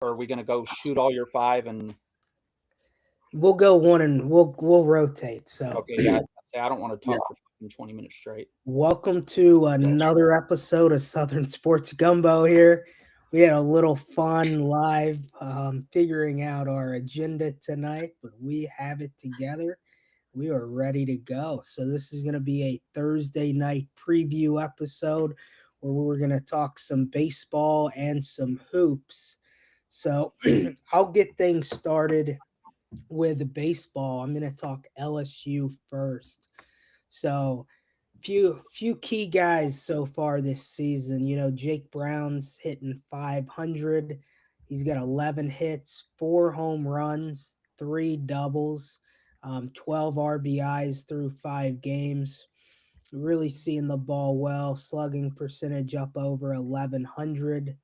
or are we going to go shoot all your five? And We'll go one and we'll rotate. So okay, yeah, I was gonna say I don't want to talk for 20 minutes straight. welcome to another episode of Southern Sports Gumbo here. We had a little fun live figuring out our agenda tonight, but we have it together. We are ready to go. So this is going to be a Thursday night preview episode where we're going to talk some baseball and some hoops. So I'll get things started with baseball. I'm going to talk LSU first. So few key guys so far this season. You know, Jake Brown's hitting 500. He's got 11 hits, 4 home runs, 3 doubles, 12 RBIs through 5 games. Really seeing the ball well, slugging percentage up over 1100.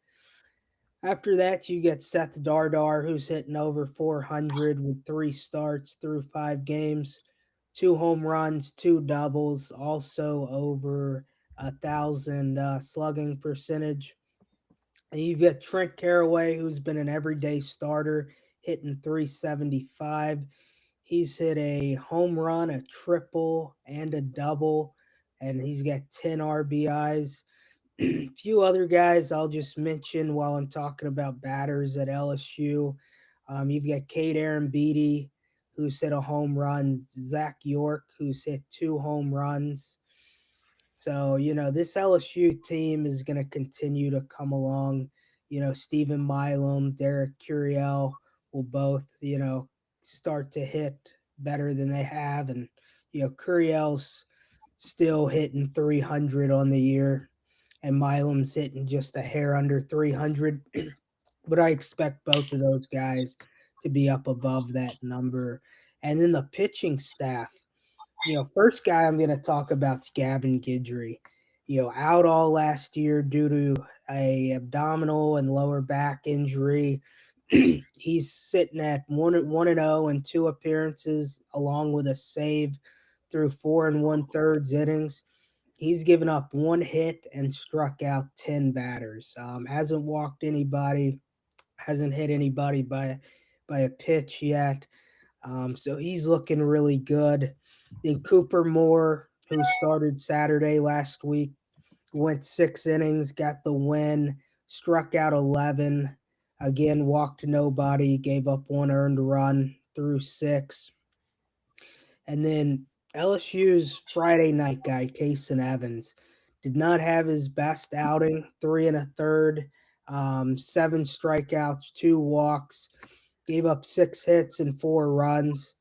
After that, you get Seth Dardar, who's hitting over 400 with 3 starts through 5 games, 2 home runs, 2 doubles, also over 1,000 slugging percentage. And you've got Trent Caraway, who's been an everyday starter, hitting 375. He's hit a home run, a triple, and a double, and he's got 10 RBIs. Few other guys I'll just mention while I'm talking about batters at LSU. You've got Cade Aaron Beatty, who's hit a home run, Zach York, who's hit 2 home runs. So, you know, this LSU team is going to continue to come along. You know, Stephen Milam, Derek Curiel will both, start to hit better than they have. And, Curiel's still hitting 300 on the year, and Milam's hitting just a hair under 300. But I expect both of those guys to be up above that number. And then the pitching staff, first guy I'm going to talk about is Gavin Guidry. Out all last year due to a abdominal and lower back injury. He's sitting at 1-0 in 2 appearances, along with a save through 4 and 1/3 innings. He's given up 1 hit and struck out 10 batters. Hasn't walked anybody, hasn't hit anybody by a pitch yet. So he's looking really good. Then Cooper Moore, who started Saturday last week, went 6 innings, got the win, struck out 11. Again, walked nobody, gave up 1 earned run through 6. And then LSU's Friday night guy, Kason Evans, did not have his best outing, 3 1/3, 7 strikeouts, 2 walks, gave up 6 hits and 4 runs.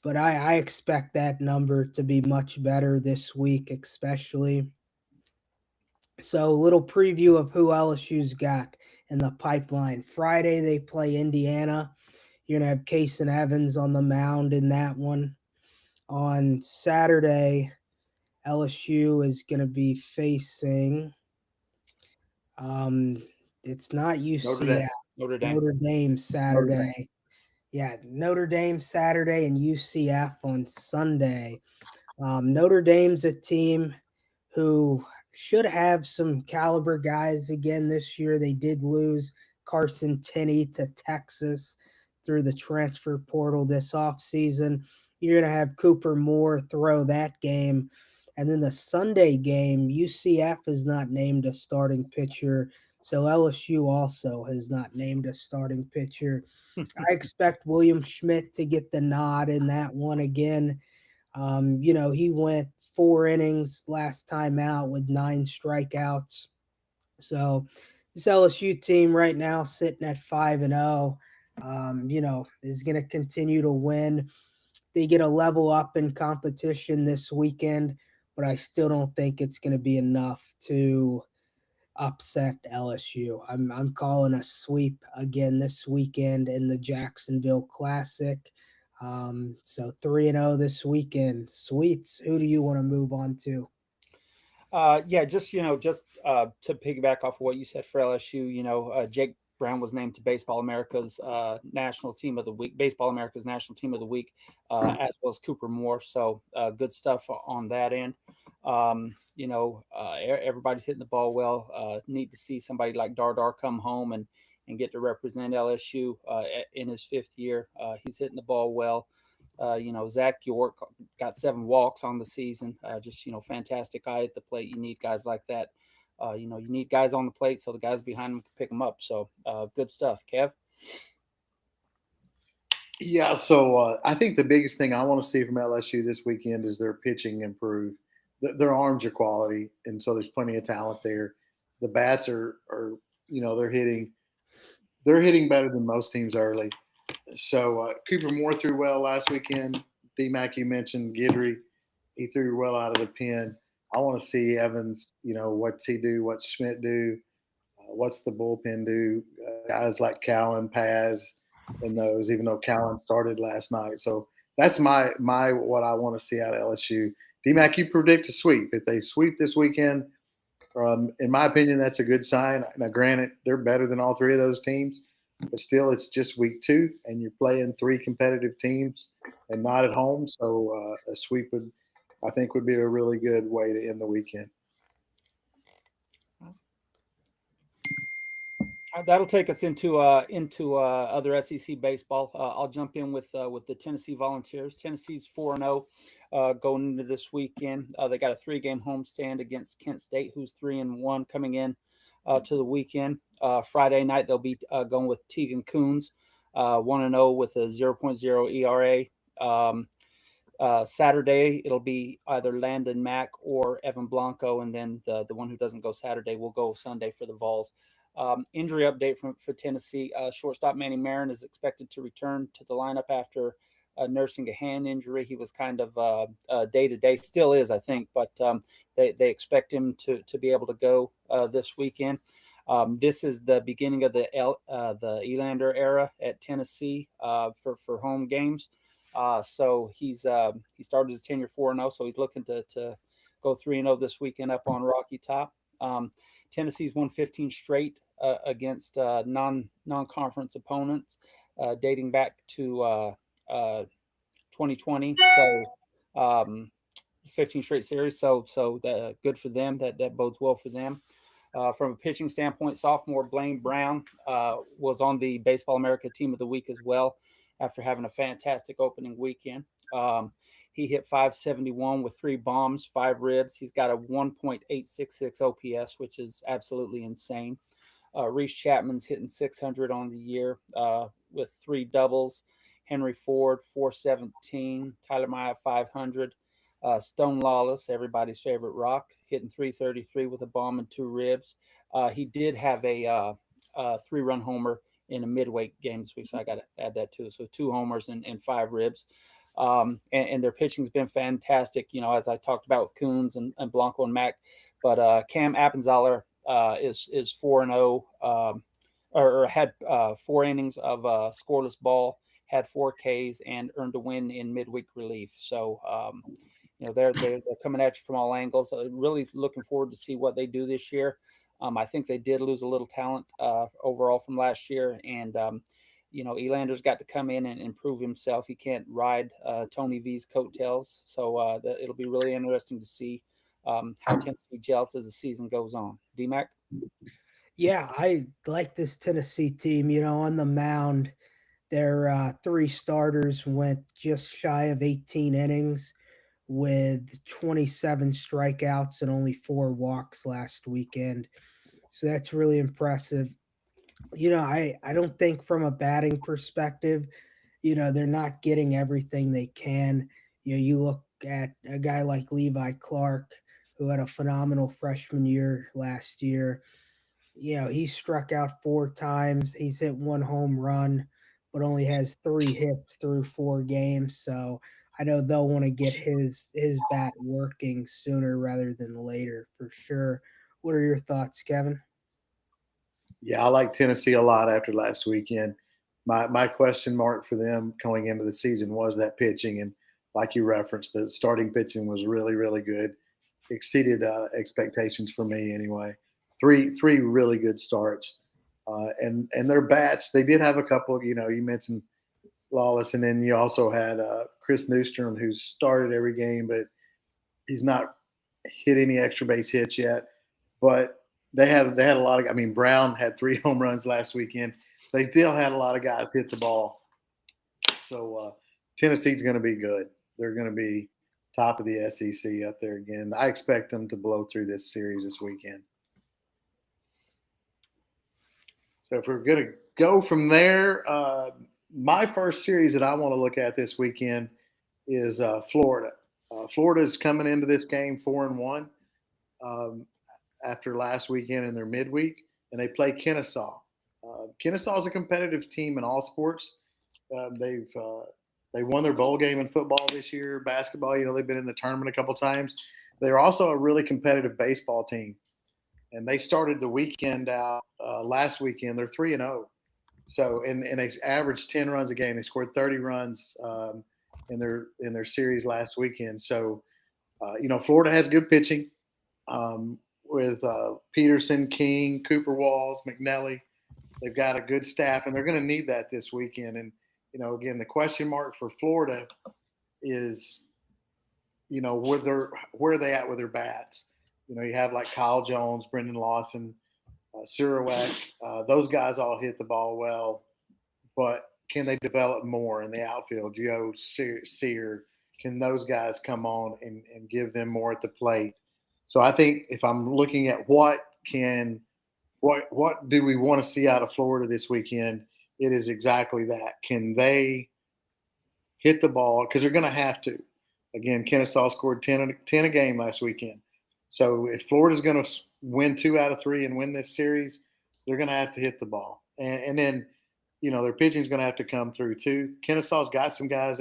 But I expect that number to be much better this week, especially. So, a little preview of who LSU's got in the pipeline. Friday, they play Indiana. You're going to have Kason Evans on the mound in that one. On Saturday, LSU is going to be facing, um, it's not Notre Dame. UCF, Notre Dame. Notre Dame Saturday. Yeah, Notre Dame Saturday and UCF on Sunday. Notre Dame's a team who should have some caliber guys again this year. They did lose Carson Tenney to Texas through the transfer portal this offseason. You're going to have Cooper Moore throw that game. And then the Sunday game, UCF is not named a starting pitcher. So LSU also has not named a starting pitcher. I expect William Schmidt to get the nod in that one again. He went 4 innings last time out with 9 strikeouts. So this LSU team right now sitting at 5-0, is going to continue to win. They get a level up in competition this weekend, but I still don't think it's going to be enough to upset LSU. I'm calling a sweep again this weekend in the Jacksonville Classic. So 3-0 this weekend. Sweets. Who do you want to move on to? Yeah, just to piggyback off of what you said for LSU, Jake Brown was named to Baseball America's National Team of the Week, Baseball America's National Team of the Week, as well as Cooper Moore. So good stuff on that end. Everybody's hitting the ball well. Neat to see somebody like Dardar come home and and get to represent LSU in his 5th year. He's hitting the ball well. Zach York got 7 walks on the season. Just fantastic eye at the plate. You need guys like that. You need guys on the plate so the guys behind them can pick them up. So good stuff, Kev. Yeah, so I think the biggest thing I want to see from LSU this weekend is their pitching improve. Their arms are quality, and so there's plenty of talent there. The bats are they're hitting better than most teams early. So Cooper Moore threw well last weekend. D-Mac, you mentioned Guidry. He threw well out of the pen. I want to see Evans, what's he do? What's Schmidt do? What's the bullpen do? Guys like Callan, Paz, and those, even though Callan started last night. So that's my what I want to see out of LSU. D-Mac, you predict a sweep. If they sweep this weekend, in my opinion, that's a good sign. Now, granted, they're better than all 3 of those teams, but still, it's just week 2, and you're playing 3 competitive teams and not at home. So a sweep I think, would be a really good way to end the weekend. That'll take us into other SEC baseball. I'll jump in with the Tennessee Volunteers. Tennessee's 4-0 going into this weekend. They got a 3-game homestand against Kent State, who's 3-1 coming in to the weekend. Friday night they'll be going with Tegan Coons, 1-0 with a 0.0 ERA. Saturday it'll be either Landon Mack or Evan Blanco, and then the one who doesn't go Saturday will go Sunday for the Vols. Injury update for Tennessee. Shortstop Manny Marin is expected to return to the lineup after nursing a hand injury. He was kind of day-to-day, still is, I think, but they expect him to be able to go this weekend. This is the beginning of the Elander era at Tennessee for home games. So he started his tenure 4-0, so he's looking to go 3-0 this weekend up on Rocky Top. Tennessee's won 15 straight against non-conference opponents, dating back to 2020. So 15 straight series. So good for them. That bodes well for them. From a pitching standpoint, sophomore Blaine Brown was on the Baseball America Team of the Week as well after having a fantastic opening weekend. He hit .571 with 3 bombs, 5 ribs. He's got a 1.866 OPS, which is absolutely insane. Reese Chapman's hitting .600 on the year with 3 doubles. Henry Ford, .417. Tyler Maya, .500. Stone Lawless, everybody's favorite rock, hitting .333 with a bomb and 2 ribs. He did have a 3-run homer in a midweight game this week, so I got to add that too. So 2 homers and 5 ribs. And their pitching's been fantastic, as I talked about with Coons and Blanco and Mack. But Cam Appenzeller is 4-0, or had 4 innings of scoreless ball, had 4 Ks, and earned a win in midweek relief. So they're coming at you from all angles. Really looking forward to see what they do this year. I think they did lose a little talent overall from last year, and Elander's got to come in and improve himself. He can't ride Tony V's coattails, so it'll be really interesting to see how Tennessee gels as the season goes on. D-Mac? Yeah, I like this Tennessee team. On the mound, their 3 starters went just shy of 18 innings with 27 strikeouts and only 4 walks last weekend. So that's really impressive. I don't think from a batting perspective, they're not getting everything they can. You look at a guy like Levi Clark, who had a phenomenal freshman year last year. He struck out 4 times. He's hit 1 home run, but only has 3 hits through 4 games. So I know they'll want to get his bat working sooner rather than later for sure. What are your thoughts, Kevin? Yeah, I like Tennessee a lot after last weekend. My question mark for them going into the season was that pitching, and like you referenced, the starting pitching was really, really good, exceeded expectations for me anyway. Three really good starts, and their bats. They did have a couple. You mentioned Lawless, and then you also had Chris Newstrom, who started every game, but he's not hit any extra base hits yet. But they had a lot of. I mean, Brown had 3 home runs last weekend. They still had a lot of guys hit the ball. So Tennessee's going to be good. They're going to be top of the SEC up there again. I expect them to blow through this series this weekend. So if we're going to go from there, my first series that I want to look at this weekend is Florida. Florida is coming into this game 4-1 after last weekend in their midweek, and they play Kennesaw. Kennesaw is a competitive team in all sports. They won their bowl game in football this year. Basketball, they've been in the tournament a couple times. They're also a really competitive baseball team, and they started the weekend out last weekend. They're 3-0. So and they averaged 10 runs a game. They scored 30 runs in their series last weekend. So Florida has good pitching with Peterson, King, Cooper Walls, McNelly. They've got a good staff, and they're going to need that this weekend. And again, the question mark for Florida is, where are they at with their bats? You have like Kyle Jones, Brendan Lawson, Surawek. Those guys all hit the ball well, but can they develop more in the outfield? Joe Sear, can those guys come on and give them more at the plate? So I think if I'm looking at what do we want to see out of Florida this weekend, it is exactly that. Can they hit the ball? Because they're going to have to. Again, Kennesaw scored 10 a game last weekend. So if Florida's going to win 2 out of 3 and win this series, they're going to have to hit the ball. And then, their pitching is going to have to come through too. Kennesaw's got some guys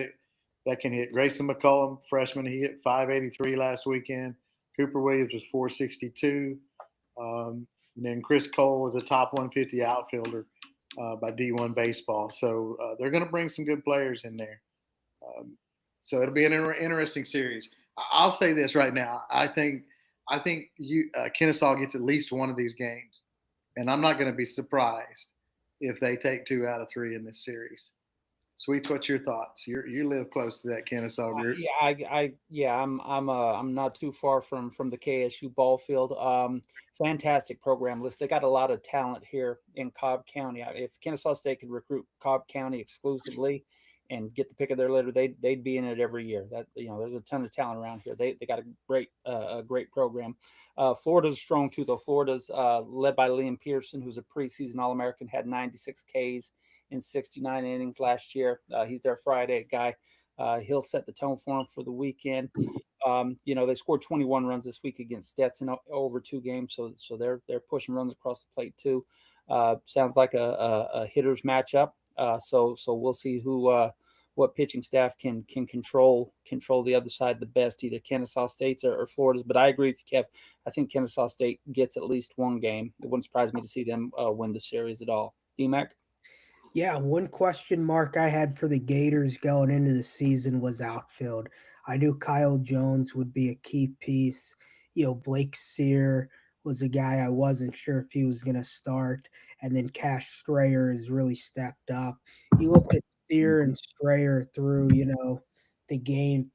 that can hit. Grayson McCullum, freshman, he hit 583 last weekend. Cooper Williams was 462. And then Chris Cole is a top 150 outfielder by D1 Baseball. So they're going to bring some good players in there. So it'll be an interesting series. I'll say this right now. I think Kennesaw gets at least one of these games, and I'm not going to be surprised if they take 2 out of 3 in this series. Sweets, what's your thoughts? You live close to that Kennesaw group. I'm not too far from the KSU ball field. Fantastic program list. They got a lot of talent here in Cobb County. If Kennesaw State could recruit Cobb County exclusively and get the pick of their litter, they'd be in it every year. That there's a ton of talent around here. They got a great program. Florida's strong too, though. Florida's led by Liam Pearson, who's a preseason All-American, had 96 Ks in 69 innings last year. He's their Friday guy. He'll set the tone for them for the weekend. They scored 21 runs this week against Stetson over 2 games, so they're pushing runs across the plate too. Sounds like a hitters matchup. So we'll see what pitching staff can control the other side the best, either Kennesaw State's or Florida's. But I agree with you, Kev. I think Kennesaw State gets at least one game. It wouldn't surprise me to see them win the series at all. DMAC? Yeah, one question mark I had for the Gators going into the season was outfield. I knew Kyle Jones would be a key piece. Blake Sear was a guy I wasn't sure if he was going to start. And then Cash Strayer has really stepped up. You look at Sear and Strayer through,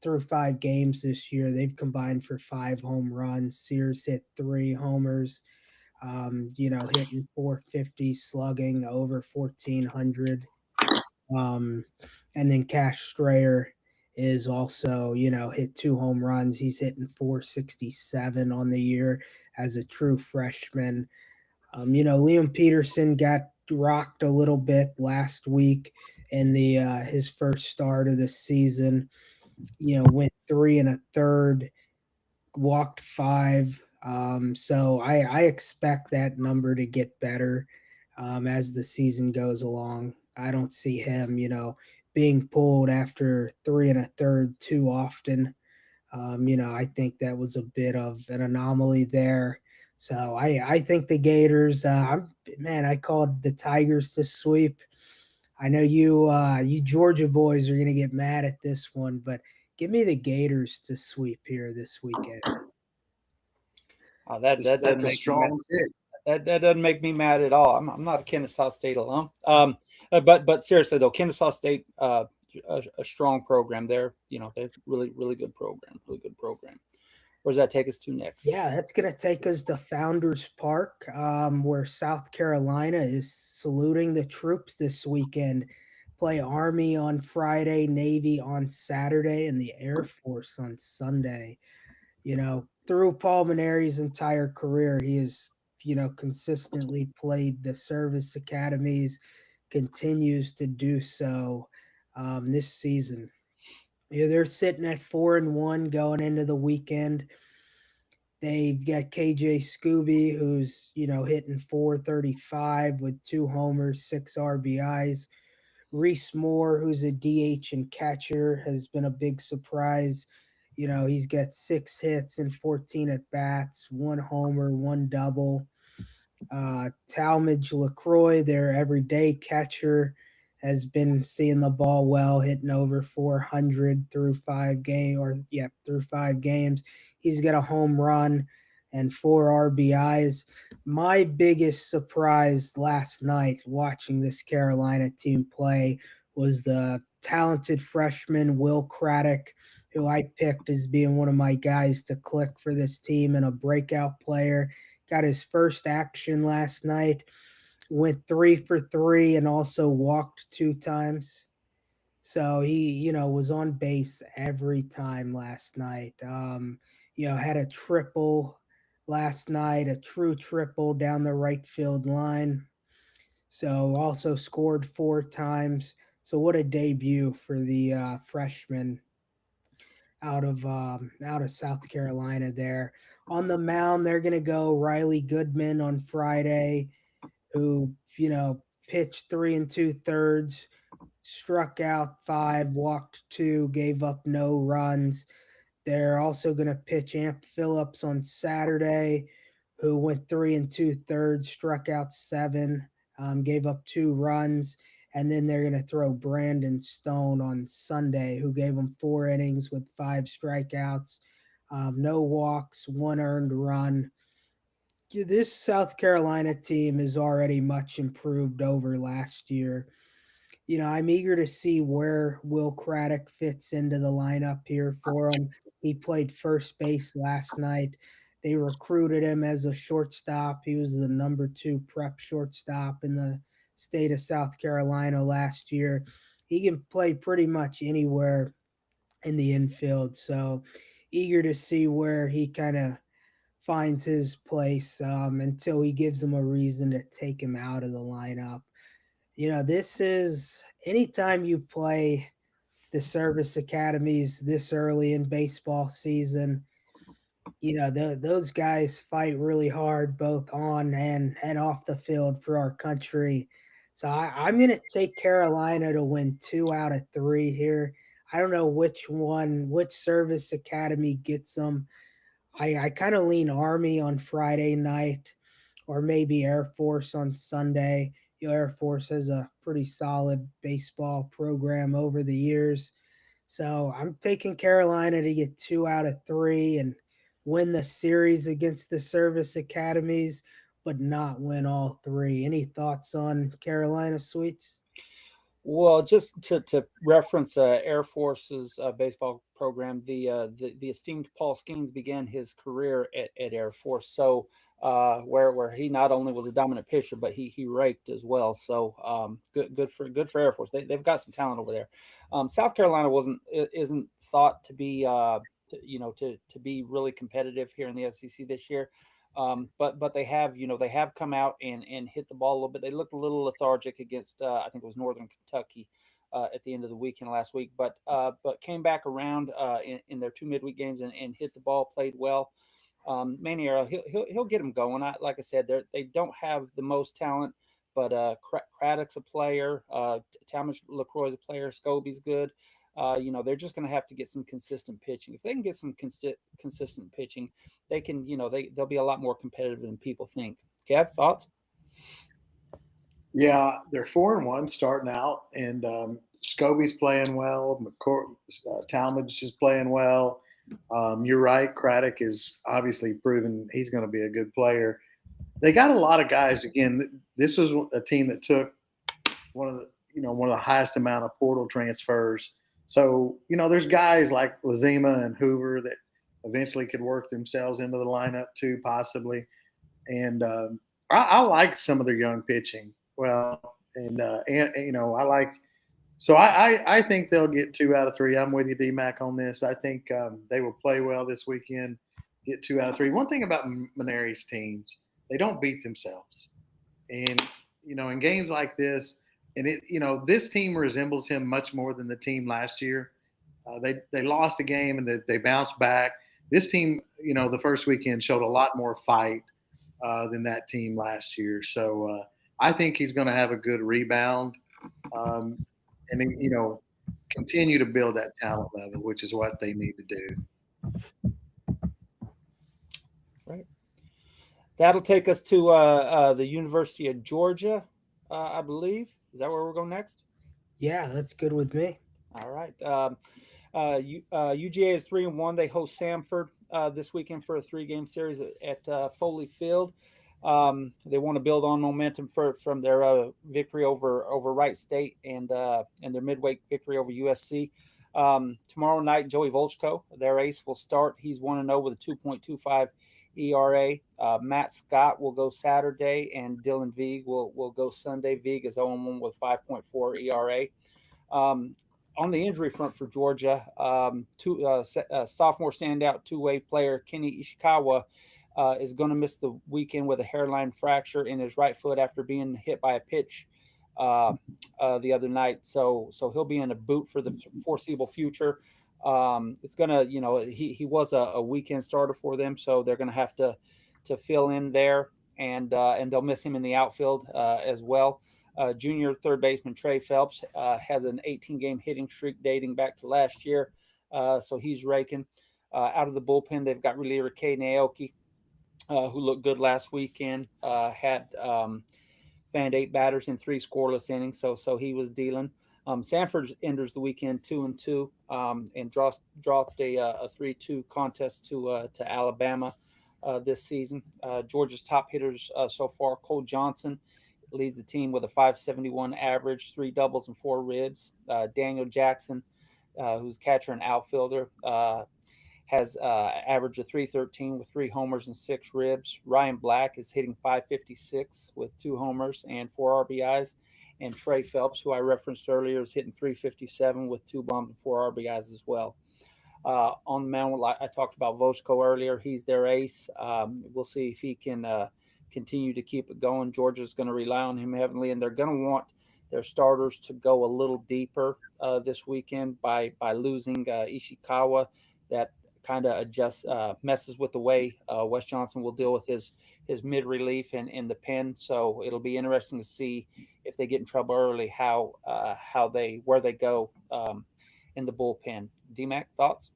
through 5 games this year. They've combined for 5 home runs. Sear's hit 3 homers. Hitting 450, slugging over 1,400. And then Cash Strayer is also, hit 2 home runs. He's hitting 467 on the year as a true freshman. Liam Peterson got rocked a little bit last week in the his first start of the season. Went 3 1/3, walked 5. So I expect that number to get better as the season goes along. I don't see him, being pulled after 3 1/3 too often. I think that was a bit of an anomaly there. So I think the Gators. I called the Tigers to sweep. I know you Georgia boys are gonna get mad at this one, but give me the Gators to sweep here this weekend. That That's a strong pick. That doesn't make me mad at all. I'm not a Kennesaw State alum. But seriously though, Kennesaw State, a strong program there. They're really good program. Really good program. Where does that take us to next? Yeah, that's going to take us to Founders Park, where South Carolina is saluting the troops this weekend. Play Army on Friday, Navy on Saturday, and the Air Force on Sunday. Through Paul Maneri's entire career, he has, consistently played the service academies, continues to do so this season. They're sitting at 4-1 going into the weekend. They've got KJ Scooby, who's, hitting 435 with 2 homers, 6 RBIs. Reese Moore, who's a DH and catcher, has been a big surprise. He's got 6 hits and 14 at bats, 1 homer, 1 double. Talmadge LaCroix, their everyday catcher, has been seeing the ball well, hitting over 400 through 5 games. He's got a home run and 4 RBIs. My biggest surprise last night watching this Carolina team play was the talented freshman Will Craddock, who I picked as being one of my guys to click for this team and a breakout player. Got his first action last night, went 3 for 3 and also walked 2 times. So he, was on base every time last night. Had a triple last night, a true triple down the right field line. So also scored 4 times. So what a debut for the freshman out of South Carolina there. On the mound, they're going to go Riley Goodman on Friday, who, pitched 3 2/3, struck out 5, walked 2, gave up no runs. They're also going to pitch Amp Phillips on Saturday, who went 3 2/3, struck out 7, gave up 2 runs. And then they're going to throw Brandon Stone on Sunday, who gave them 4 innings with 5 strikeouts, no walks, 1 earned run. This South Carolina team is already much improved over last year. I'm eager to see where Will Craddock fits into the lineup here for him. He played first base last night. They recruited him as a shortstop. He was the number 2 prep shortstop in the state of South Carolina last year. He can play pretty much anywhere in the infield. So eager to see where he kind of finds his place until he gives him a reason to take him out of the lineup. This is anytime you play the service academies this early in baseball season, those guys fight really hard both on and off the field for our country. So I'm going to take Carolina to win 2 out of 3 here. I don't know which service academy gets them. I kind of lean Army on Friday night or maybe Air Force on Sunday. Air Force has a pretty solid baseball program over the years. So I'm taking Carolina to get 2 out of 3 and win the series against the service academies, but not win all 3. Any thoughts on Carolina, Sweets? Well, just to reference Air Force's baseball program, the esteemed Paul Skeens began his career at Air Force. So where he not only was a dominant pitcher, but he raked as well. So good for Air Force. They've got some talent over there. South Carolina isn't thought to be to be really competitive here in the SEC this year. But they have come out and hit the ball a little bit. They looked a little lethargic against I think it was Northern Kentucky at the end of the weekend last week, but came back around in their 2 midweek games and hit the ball, played well. Maniero, he'll get them going. Like I said, they don't have the most talent, but Craddock's a player, Talmadge LaCroix is a player, Scobie's good. They're just going to have to get some consistent pitching. If they can get some consistent pitching, they can, they'll be a lot more competitive than people think. Kev, thoughts? Yeah, they're 4-1 starting out, and Scobie's playing well. Talmadge is playing well. You're right. Craddock is obviously proven he's going to be a good player. They got a lot of guys. Again, this was a team that took one of the highest amount of portal transfers. So, there's guys like Lazima and Hoover that eventually could work themselves into the lineup too, possibly. And I like some of their young pitching. Well, and you know, I like. So I think they'll get 2 out of 3. I'm with you, D-Mac, on this. I think they will play well this weekend, get 2 out of 3. One thing about Maneri's teams, they don't beat themselves. And, you know, in games like this, and this team resembles him much more than the team last year. They lost a game and they bounced back. This team, the first weekend showed a lot more fight than that team last year. So I think he's going to have a good rebound. And continue to build that talent level, which is what they need to do. Right. That'll take us to the University of Georgia, I believe. Is that where we're going next? Yeah, that's good with me. All right. UGA is 3-1. They host Samford this weekend for a 3-game series at Foley Field. They want to build on momentum from their victory over Wright State and their midweek victory over USC. Tomorrow night, Joey Volchko, their ace, will start. He's 1-0 with a 2.25 ERA. Matt Scott will go Saturday, and Dylan Vieg will go Sunday. Vieg is 0-1 with 5.4 ERA. On the injury front for Georgia, sophomore standout two-way player Kenny Ishikawa is going to miss the weekend with a hairline fracture in his right foot after being hit by a pitch the other night. So he'll be in a boot for the foreseeable future. It's gonna, he was a weekend starter for them, so they're gonna have to fill in there, and they'll miss him in the outfield as well. Junior third baseman Trey Phelps has an 18-game hitting streak dating back to last year, so he's raking. Out of the bullpen, they've got reliever Kei Naoki, who looked good last weekend. Had fanned 8 batters in 3 scoreless innings, so he was dealing. Samford enters the weekend 2-2 and dropped a 3-2 contest to Alabama this season. Georgia's top hitters so far: Cole Johnson leads the team with a 5.71 average, 3 doubles and 4 ribs. Daniel Jackson, who's catcher and outfielder, has average of 313 with 3 homers and 6 ribs. Ryan Black is hitting 556 with 2 homers and 4 RBIs. And Trey Phelps, who I referenced earlier, is hitting 357 with 2 bombs and 4 RBIs as well. On the mound, I talked about Vochko earlier. He's their ace. We'll see if he can continue to keep it going. Georgia's going to rely on him heavily, and they're going to want their starters to go a little deeper this weekend by losing Ishikawa. That kind of messes with the way Wes Johnson will deal with his mid relief and in the pen. So it'll be interesting to see if they get in trouble early, where they go in the bullpen. DMAC, thoughts?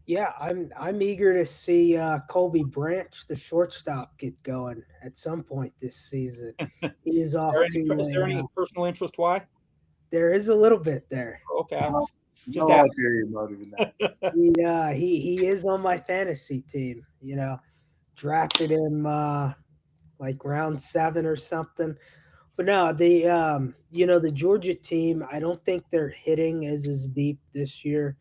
Yeah, I'm eager to see Colby Branch, the shortstop, get going at some point this season. He is off to. Is there any personal interest? Why? There is a little bit there. Okay. Just ulterior motive in that. He is on my fantasy team. Drafted him like round 7 or something. But no, the Georgia team, I don't think their hitting is as deep this year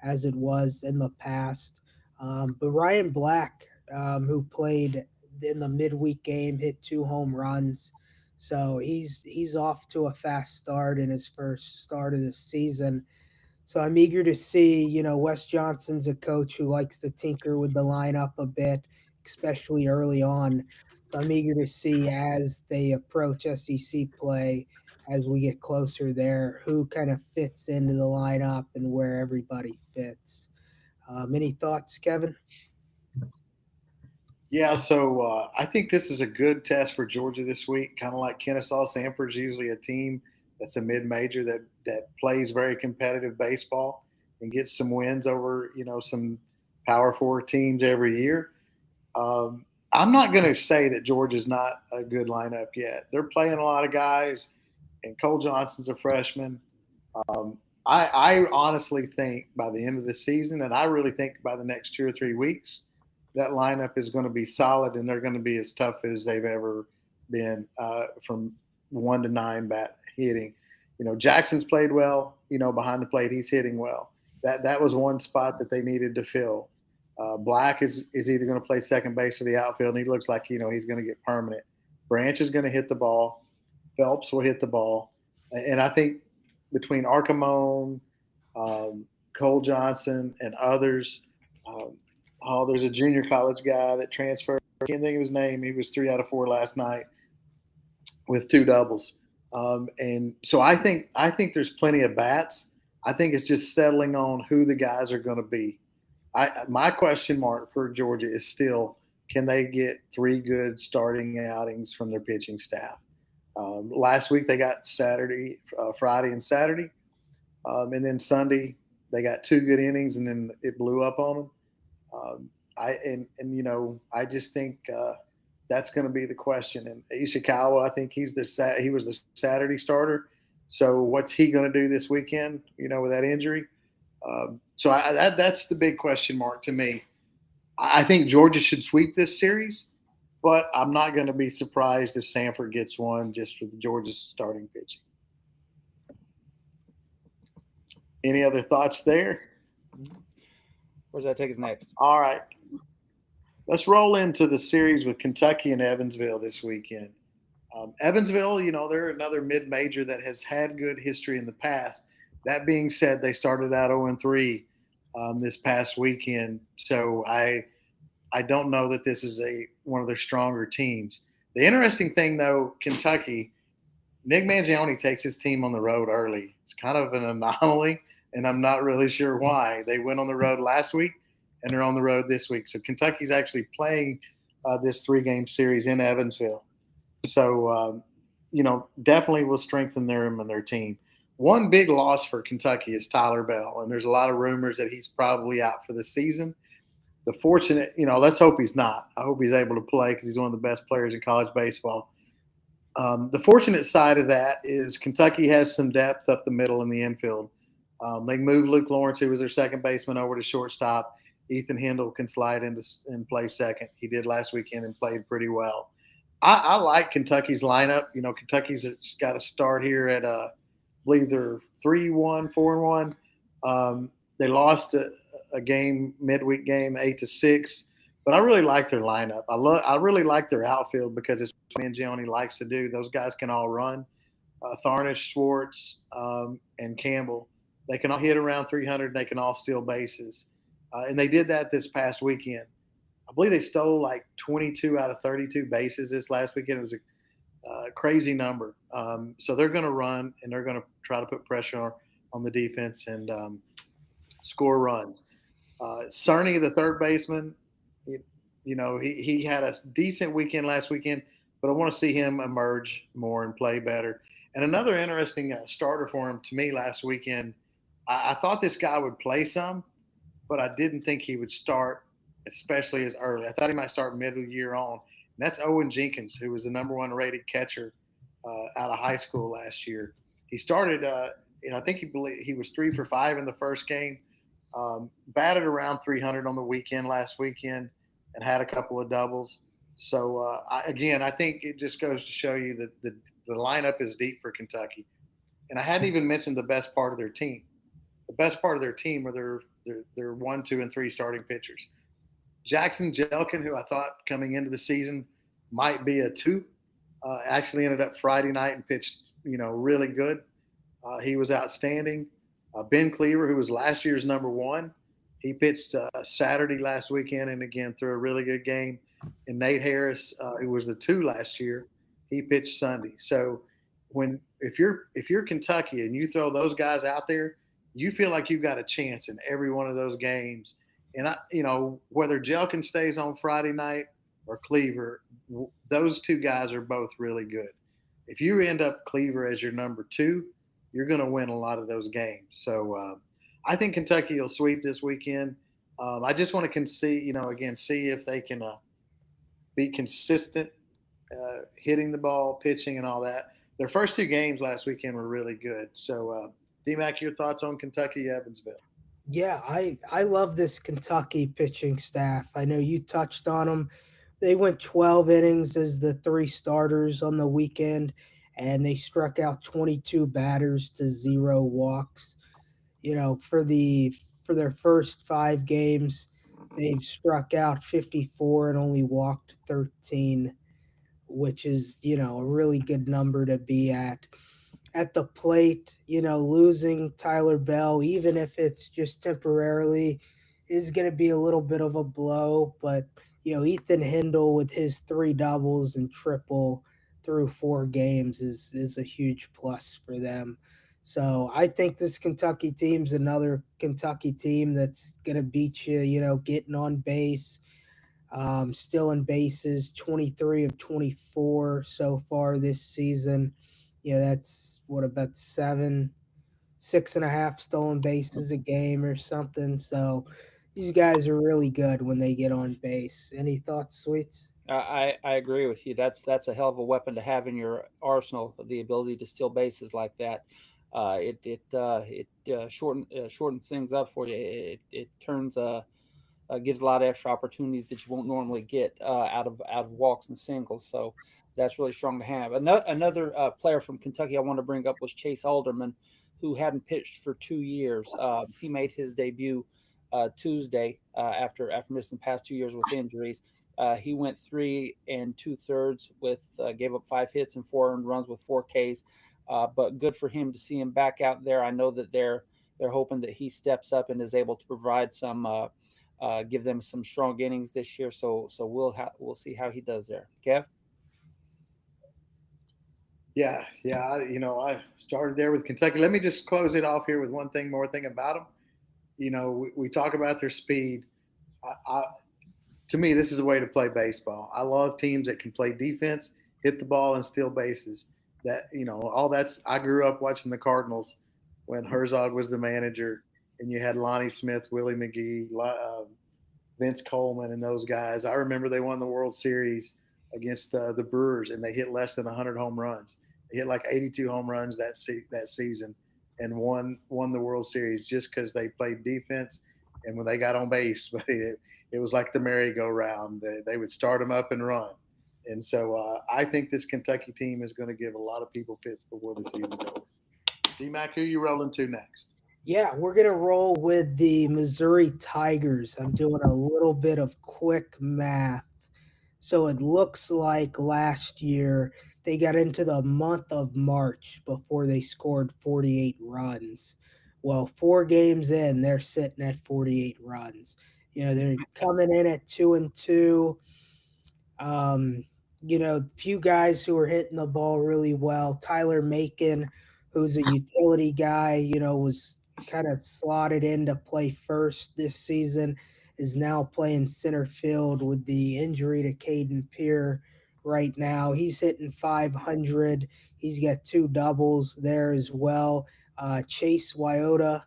as it was in the past. But Ryan Black, who played in the midweek game, hit 2 home runs. So he's off to a fast start in his first start of the season. So I'm eager to see, Wes Johnson's a coach who likes to tinker with the lineup a bit, especially early on. So I'm eager to see as they approach SEC play, as we get closer there, who kind of fits into the lineup and where everybody fits. Any thoughts, Kevin? Yeah, so I think this is a good test for Georgia this week. Kind of like Kennesaw, Samford's usually a team that's a mid-major that plays very competitive baseball and gets some wins over, some Power 4 teams every year. I'm not going to say that Georgia's not a good lineup yet. They're playing a lot of guys, and Cole Johnson's a freshman. I honestly think by the end of the season, and I really think by the next 2 or 3 weeks, that lineup is going to be solid, and they're going to be as tough as they've ever been from 1 to 9 bat hitting. Jackson's played well, behind the plate, he's hitting well. That was one spot that they needed to fill. Black is either going to play second base or the outfield, and he looks like he's going to get permanent. Branch is going to hit the ball. Phelps will hit the ball, and I think between Arcamone, Cole Johnson, and others, there's a junior college guy that transferred. I can't think of his name. He was 3 out of 4 last night with 2 doubles. And so I think there's plenty of bats. I think it's just settling on who the guys are going to be. My question mark for Georgia is still, can they get 3 good starting outings from their pitching staff? Last week they got Friday and Saturday, and then Sunday they got 2 good innings, and then it blew up on them. I just think that's going to be the question. And Ishikawa, I think he was the Saturday starter. So what's he going to do this weekend? With that injury. So that's the big question mark to me. I think Georgia should sweep this series, but I'm not going to be surprised if Sanford gets one just for the Georgia's starting pitching. Any other thoughts there? Where's that take us next? All right. Let's roll into the series with Kentucky and Evansville this weekend. Evansville, they're another mid-major that has had good history in the past. That being said, they started out 0-3 this past weekend, so I don't know that this is one of their stronger teams. The interesting thing, though, Kentucky, Nick Mangione takes his team on the road early. It's kind of an anomaly, and I'm not really sure why. They went on the road last week, and they're on the road this week. So Kentucky's actually playing this 3-game series in Evansville. So, definitely will strengthen them and their team. One big loss for Kentucky is Tyler Bell, and there's a lot of rumors that he's probably out for the season. The fortunate, let's hope he's not. I hope he's able to play because he's one of the best players in college baseball. The fortunate side of that is Kentucky has some depth up the middle in the infield. They moved Luke Lawrence, who was their second baseman, over to shortstop. Ethan Hindle can slide in and play second. He did last weekend and played pretty well. I like Kentucky's lineup. Kentucky's got a start here at, I believe they're 3-1, 4-1. They lost a game, midweek game, 8-6. But I really like their lineup. I really like their outfield because it's what Mangione likes to do. Those guys can all run. Tharnish, Schwartz, and Campbell. They can all hit around 300. They can all steal bases. And they did that this past weekend. I believe they stole like 22 out of 32 bases this last weekend. It was a crazy number. So they're going to run, and they're going to try to put pressure on the defense and score runs. Cerny, the third baseman, he had a decent weekend last weekend, but I want to see him emerge more and play better. And another interesting starter for him to me last weekend, I thought this guy would play some, but I didn't think he would start, especially as early. I thought he might start mid-year on. And that's Owen Jenkins, who was the number 1 rated catcher out of high school last year. He started, I think he was 3 for 5 in the first game, batted around 300 on the weekend last weekend, and had a couple of doubles. So, I think it just goes to show you that the lineup is deep for Kentucky. And I hadn't even mentioned the best part of their team. The best part of their team are their 1, 2, and 3 starting pitchers. Jackson Jelkin, who I thought coming into the season might be a 2, actually ended up Friday night and pitched, really good. He was outstanding. Ben Cleaver, who was last year's number 1, he pitched Saturday last weekend and again threw a really good game. And Nate Harris, who was the 2 last year, he pitched Sunday. So if you're Kentucky and you throw those guys out there, you feel like you've got a chance in every one of those games. And whether Jelkin stays on Friday night or Cleaver, those 2 guys are both really good. If you end up Cleaver as your number 2, you're going to win a lot of those games. So I think Kentucky will sweep this weekend. I just want to see if they can be consistent, hitting the ball, pitching, and all that. Their first 2 games last weekend were really good. So, D-Mac, your thoughts on Kentucky, Evansville? Yeah, I love this Kentucky pitching staff. I know you touched on them. They went 12 innings as the 3 starters on the weekend, and they struck out 22 batters to 0 walks. For their first 5 games, They've struck out 54 and only walked 13, which is, a really good number to be at the plate. Losing Tyler Bell, even if it's just temporarily, is going to be a little bit of a blow. But, Ethan Hindle with his three doubles and triple through four games is a huge plus for them. So I think this Kentucky team's another Kentucky team that's going to beat you, getting on base, stealing bases, 23 of 24 so far this season. Yeah, that's what, about 6.5 stolen bases a game or something. So these guys are really good when they get on base. Any thoughts, Sweets? I agree with you. That's a hell of a weapon to have in your arsenal. The ability to steal bases like that. Shortens things up for you. It turns gives a lot of extra opportunities that you won't normally get out of walks and singles. So that's really strong to have. Another player from Kentucky I want to bring up was Chase Alderman, who hadn't pitched for 2 years. He made his debut Tuesday after missing the past 2 years with injuries. He went 3 2/3 with gave up 5 hits and 4 earned runs with 4 Ks. But good for him to see him back out there. I know that they're hoping that he steps up and is able to provide some give them some strong innings this year. So we'll see how he does there. Kev. Yeah, yeah. I started there with Kentucky. Let me just close it off here with one more thing about them. We talk about their speed. I, to me, this is the way to play baseball. I love teams that can play defense, hit the ball, and steal bases. All that's. I grew up watching the Cardinals when Herzog was the manager, and you had Lonnie Smith, Willie McGee, Vince Coleman, and those guys. I remember they won the World Series against the Brewers, and they hit less than 100 home runs. They hit like 82 home runs that season, and won the World Series just because they played defense. And when they got on base, but it was like the merry-go-round. They would start them up and run. And so I think this Kentucky team is going to give a lot of people fits before the season's over. D-Mac, who you rolling to next? Yeah, we're going to roll with the Missouri Tigers. I'm doing a little bit of quick math. So it looks like last year they got into the month of March before they scored 48 runs. Well, 4 games in, they're sitting at 48 runs. They're coming in at 2-2. Um, few guys who are hitting the ball really well. Tyler Macon, who's a utility guy, was kind of slotted in to play first this season, is now playing center field with the injury to Caden Peer right now. He's hitting 500. He's got 2 doubles there as well. Chase Wyota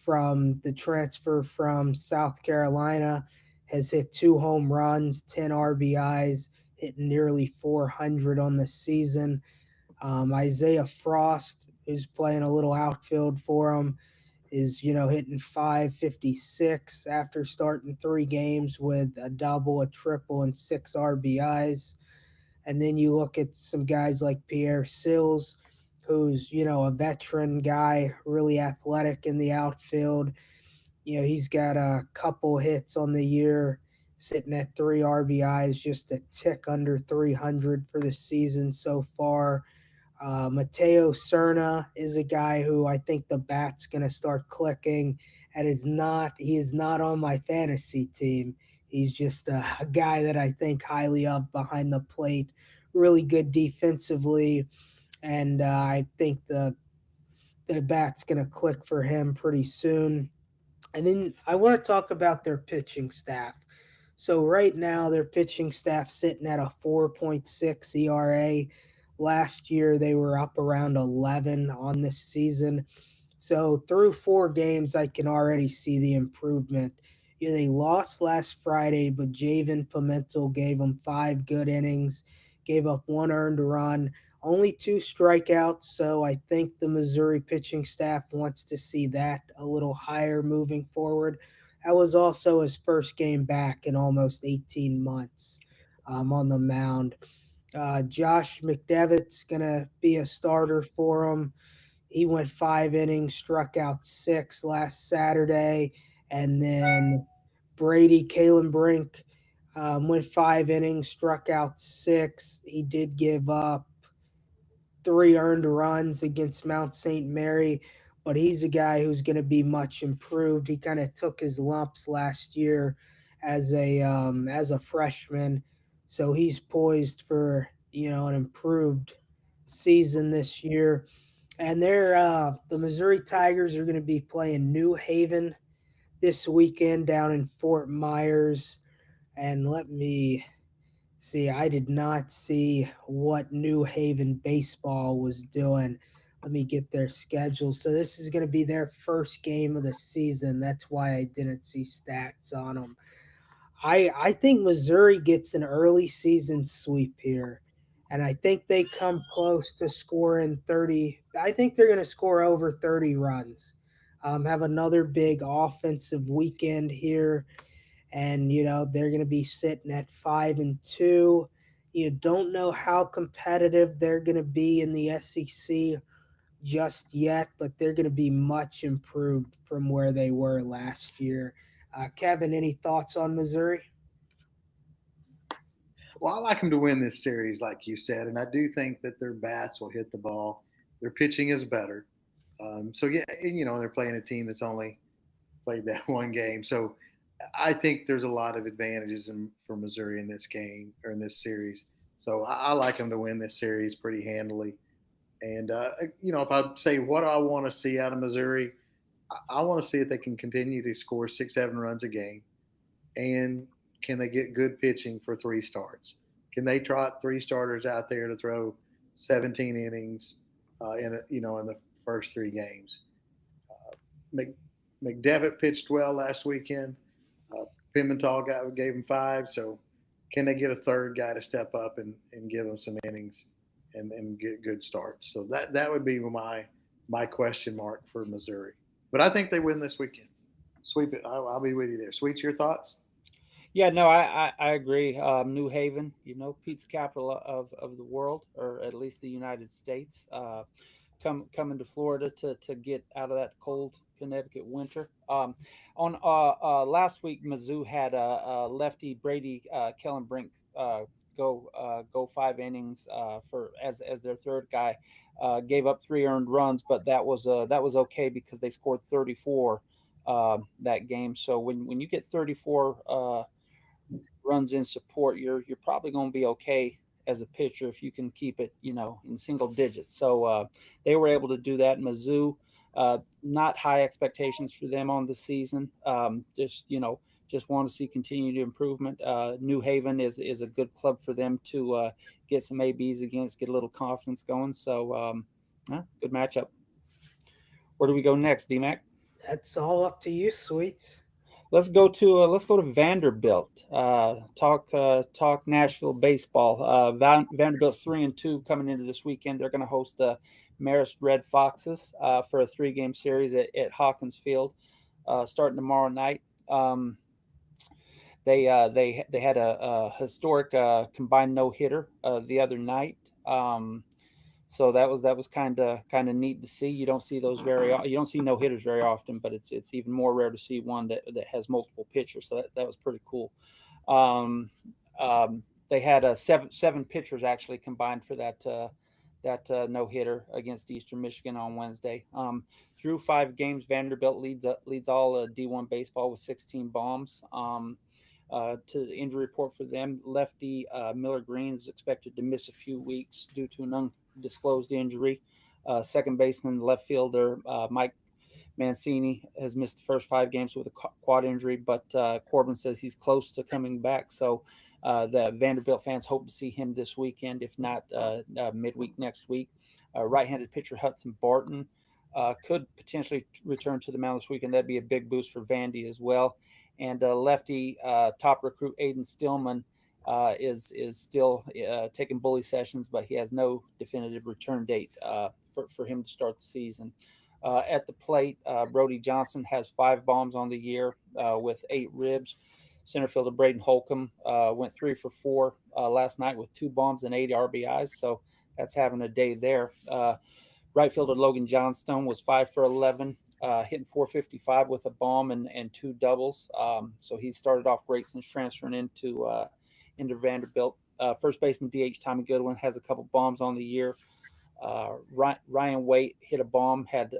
from the transfer from South Carolina has hit 2 home runs, 10 RBIs, hitting nearly 400 on the season. Isaiah Frost, who's playing a little outfield for him, is hitting 556 after starting 3 games with a double, a triple, and 6 RBIs. And then you look at some guys like Pierre Sills, who's a veteran guy, really athletic in the outfield. He's got a couple hits on the year, sitting at 3 RBIs, just a tick under 300 for the season so far. Mateo Cerna is a guy who I think the bat's going to start clicking, and he is not on my fantasy team. He's just a guy that I think highly of behind the plate, really good defensively, and I think the bat's going to click for him pretty soon. And then I want to talk about their pitching staff. So right now their pitching staff sitting at a 4.6 ERA. Last year they were up around 11 on this season. So through 4 games, I can already see the improvement. They lost last Friday, but Javen Pimentel gave them 5 good innings, gave up 1 earned run, only 2 strikeouts. So I think the Missouri pitching staff wants to see that a little higher moving forward. That was also his first game back in almost 18 months on the mound. Josh McDevitt's going to be a starter for him. He went 5 innings, struck out 6 last Saturday, and then Brady, Kalen Brink, went 5 innings, struck out 6. He did give up 3 earned runs against Mount St. Mary, but he's a guy who's going to be much improved. He kind of took his lumps last year as a freshman, so he's poised for an improved season this year. And the Missouri Tigers are going to be playing New Haven this weekend down in Fort Myers. And let me see, I did not see what New Haven baseball was doing. Let me get their schedule. So this is going to be their first game of the season. That's why I didn't see stats on them. I think Missouri gets an early season sweep here. And I think they come close to scoring 30. I think they're going to score over 30 runs. Have another big offensive weekend here, and they're going to be sitting at 5-2. You don't know how competitive they're going to be in the SEC just yet, but they're going to be much improved from where they were last year. Kevin, any thoughts on Missouri? Well, I like them to win this series, like you said, and I do think that their bats will hit the ball. Their pitching is better. So yeah, and, they're playing a team that's only played that one game. So I think there's a lot of advantages for Missouri in this game or in this series. So I like them to win this series pretty handily. And if I say what do I want to see out of Missouri, I want to see if they can continue to score 6, 7 runs a game, and can they get good pitching for 3 starts? Can they trot 3 starters out there to throw 17 innings in the first 3 games? Mc, McDevitt pitched well last weekend. Uh, Pimental gave him 5. So can they get a third guy to step up and give them some innings and get good starts? So that would be my question mark for Missouri. But I think they win this weekend. Sweep it. I'll be with you there. Sweet, your thoughts? Yeah, no, I agree. New Haven, Pete's capital of the world, or at least the United States. Coming to Florida to get out of that cold Connecticut winter. On last week, Mizzou had a lefty Brady Kellenbrink go 5 innings for as their third guy. Gave up 3 earned runs, but that was okay because they scored 34 that game. So when you get 34 runs in support, you're probably going to be okay as a pitcher if you can keep it, in single digits. So they were able to do that. Mizzou, not high expectations for them on the season. Just want to see continued improvement. New Haven is a good club for them to get some ABs against, get a little confidence going. So good matchup. Where do we go next, DMAC? That's all up to you, Sweets. Let's go to Vanderbilt. Talk Nashville baseball. Vanderbilt's 3-2 coming into this weekend. They're going to host the Marist Red Foxes for a 3-game series at Hawkins Field, starting tomorrow night. They had a historic combined no hitter the other night. So that was kind of neat to see. You don't see those you don't see no hitters very often, but it's even more rare to see one that has multiple pitchers. So that was pretty cool. They had seven pitchers actually combined for that no hitter against Eastern Michigan on Wednesday. Through 5 games, Vanderbilt leads all D1 baseball with 16 bombs. To the injury report for them, lefty Miller Green is expected to miss a few weeks due to an undisclosed injury. Second baseman, left fielder Mike Mancini has missed the first 5 games with a quad injury, but Corbin says he's close to coming back. So the Vanderbilt fans hope to see him this weekend, if not midweek next week. Right-handed pitcher Hudson Barton could potentially return to the mound this weekend. That'd be a big boost for Vandy as well. And lefty top recruit Aiden Stillman is still taking bully sessions, but he has no definitive return date for him to start the season. At the plate, Brody Johnson has 5 bombs on the year with 8 ribs. Center fielder Braden Holcomb went 3 for 4 last night with 2 bombs and 8 RBIs, so that's having a day there. Right fielder Logan Johnstone was 5 for 11 hitting 455 with a bomb and two doubles. So he started off great since transferring into Vanderbilt. First baseman DH Tommy Goodwin has a couple bombs on the year. Ryan Waite hit a bomb, had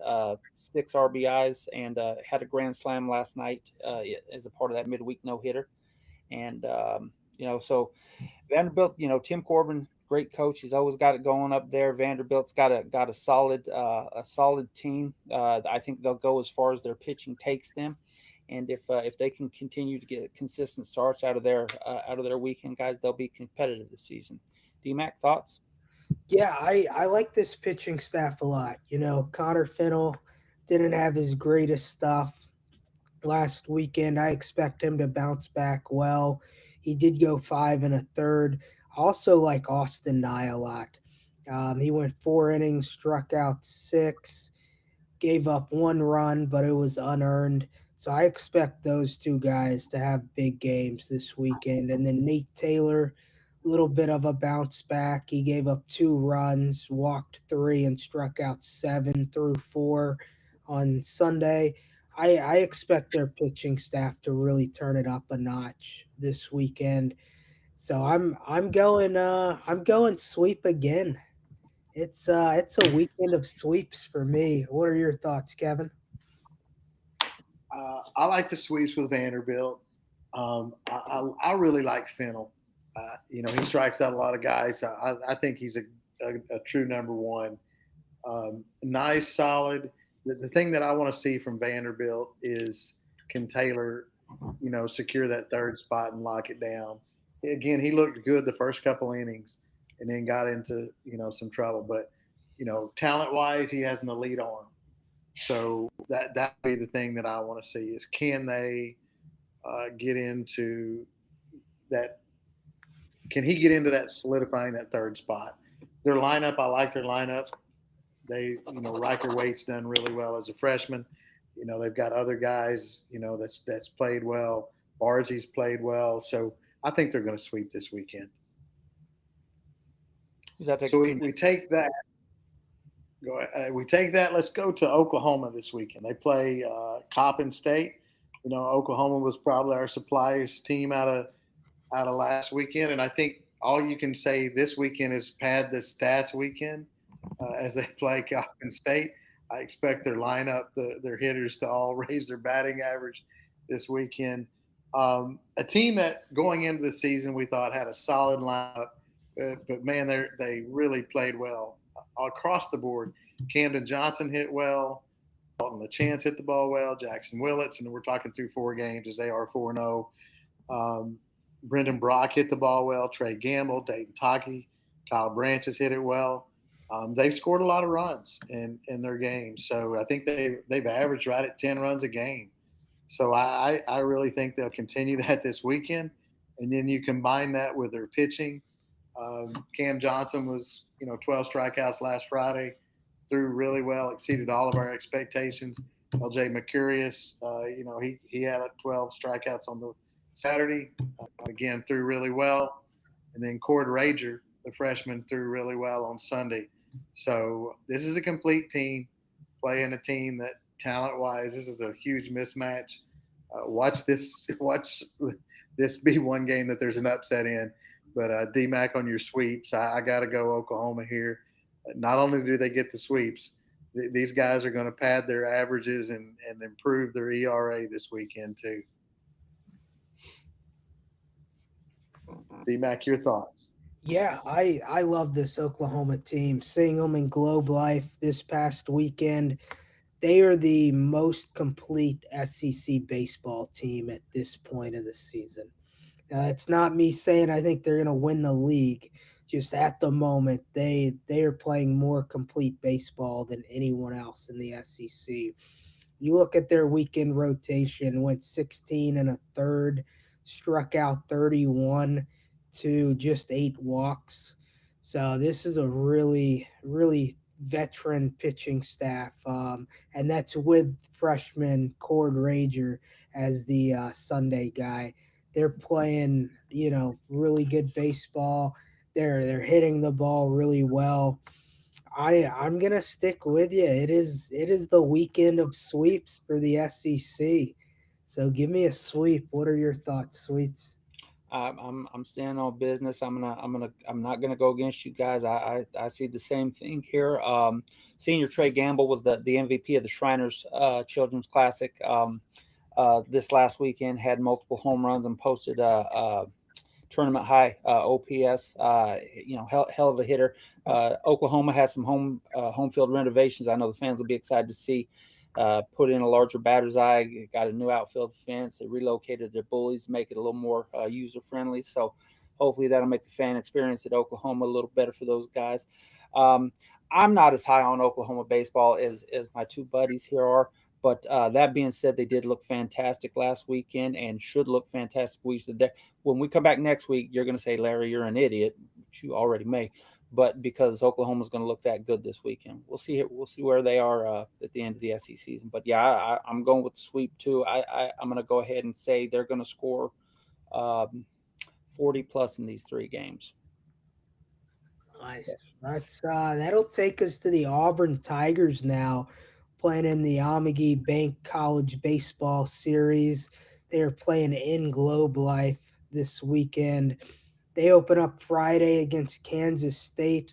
6 RBIs, and had a grand slam last night as a part of that midweek no hitter. And so Vanderbilt, Tim Corbin, great coach. He's always got it going up there. Vanderbilt's got a solid team. I think they'll go as far as their pitching takes them. And if they can continue to get consistent starts out of their weekend guys, they'll be competitive this season. DMAC, thoughts? Yeah, I like this pitching staff a lot. Connor Fennell didn't have his greatest stuff last weekend. I expect him to bounce back well. He did go 5 1/3. I also like Austin Nye a lot. He went 4 innings, struck out 6, gave up 1 run, but it was unearned. So I expect those two guys to have big games this weekend. And then Nate Taylor, a little bit of a bounce back. He gave up 2 runs, walked 3, and struck out 7 through 4 on Sunday. I expect their pitching staff to really turn it up a notch this weekend. So I'm going sweep again. It's a weekend of sweeps for me. What are your thoughts, Kevin? I like the sweeps with Vanderbilt. I really like Fennell. He strikes out a lot of guys. I think he's a true number one. Nice, solid. The thing that I want to see from Vanderbilt is, can Taylor, secure that third spot and lock it down? Again, he looked good the first couple innings and then got into, some trouble. But, talent-wise, he has an elite arm. So that would be the thing that I want to see is, can they get into that? Can he get into that solidifying that third spot? Their lineup, I like their lineup. They, Riker Waite's done really well as a freshman. They've got other guys, that's played well. Barzie's played well. So I think they're going to sweep this weekend. So we take that. We take that. Let's go to Oklahoma this weekend. They play Coppin State. Oklahoma was probably our supplies team out of last weekend, and I think all you can say this weekend is pad the stats weekend as they play Coppin State. I expect their lineup, their hitters, to all raise their batting average this weekend. A team that going into the season we thought had a solid lineup, but man, they really played well across the board. Camden Johnson hit well. Dalton LaChance hit the ball well. Jackson Willits, and we're talking through 4 games as they are 4-0. Brendan Brock hit the ball well. Trey Gamble, Dayton Taki, Kyle Branches hit it well. They've scored a lot of runs in their games, so I think they've averaged right at 10 runs a game. So I really think they'll continue that this weekend. And then you combine that with their pitching. Cam Johnson was, 12 strikeouts last Friday, threw really well, exceeded all of our expectations. LJ Mercurius, he had 12 strikeouts on the Saturday. Again, threw really well. And then Cord Rager, the freshman, threw really well on Sunday. So this is a complete team, playing a team that talent-wise, this is a huge mismatch. Watch this be one game that there's an upset in. But DMAC on your sweeps, I got to go Oklahoma here. Not only do they get the sweeps, these guys are going to pad their averages and improve their ERA this weekend too. DMAC, your thoughts? Yeah, I love this Oklahoma team. Seeing them in Globe Life this past weekend, they are the most complete SEC baseball team at this point of the season. It's not me saying I think they're going to win the league. Just at the moment, they are playing more complete baseball than anyone else in the SEC. You look at their weekend rotation, went 16 1/3, struck out 31 to just 8 walks. So this is a really, really veteran pitching staff. And that's with freshman Cord Rager as the Sunday guy. They're playing, really good baseball. They're hitting the ball really well. I'm gonna stick with you. It is the weekend of sweeps for the SEC. So give me a sweep. What are your thoughts, Sweets? I'm standing on business. I'm not gonna go against you guys. I see the same thing here. Senior Trey Gamble was the MVP of the Shriners Children's Classic this last weekend. Had multiple home runs and posted tournament high OPS. Hell of a hitter. Oklahoma has some home field renovations. I know the fans will be excited to see. Put in a larger batter's eye, got a new outfield fence. They relocated their bullies to make it a little more user friendly. So hopefully that'll make the fan experience at Oklahoma a little better for those guys. Um, I'm not as high on Oklahoma baseball as my two buddies here are. But that being said, they did look fantastic last weekend and should look fantastic weeks. When we come back next week, you're going to say, Larry, you're an idiot, which you already may. But because Oklahoma's going to look that good this weekend, we'll see. We'll see where they are at the end of the SEC season. But yeah, I'm going with the sweep too. I'm going to go ahead and say they're going to score 40 plus in these 3 games. Nice. That'll take us to the Auburn Tigers now, playing in the Amagi Bank College Baseball Series. They are playing in Globe Life this weekend. They open up Friday against Kansas State,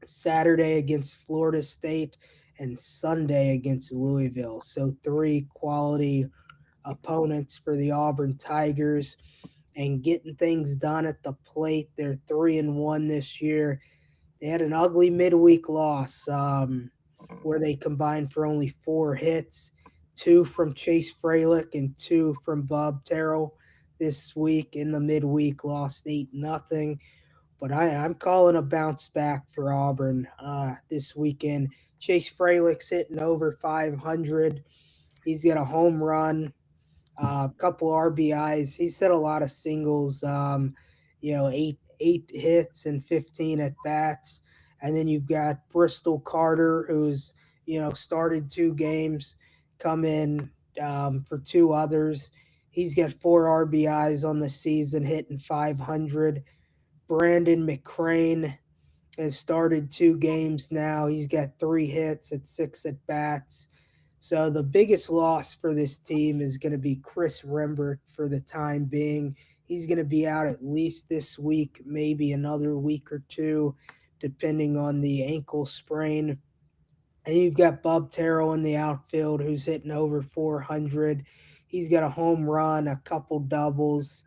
Saturday against Florida State, and Sunday against Louisville. So 3 quality opponents for the Auburn Tigers and getting things done at the plate. They're 3-1 this year. They had an ugly midweek loss where they combined for only 4 hits, 2 from Chase Fralick and 2 from Bob Terrell this week. In the midweek, lost 8-0. But I'm calling a bounce back for Auburn this weekend. Chase Fralick's hitting over 500. He's got a home run, a couple RBIs. He's hit a lot of singles. Eight hits and 15 at bats. And then you've got Bristol Carter, who's started 2 games, come in for 2 others. He's got 4 RBIs on the season, hitting 500. Brandon McCrane has started 2 games now. He's got 3 hits at 6 at bats. So the biggest loss for this team is going to be Chris Rembert for the time being. He's going to be out at least this week, maybe another week or 2, depending on the ankle sprain. And you've got Bob Terrell in the outfield who's hitting over 400. He's got a home run, a couple doubles.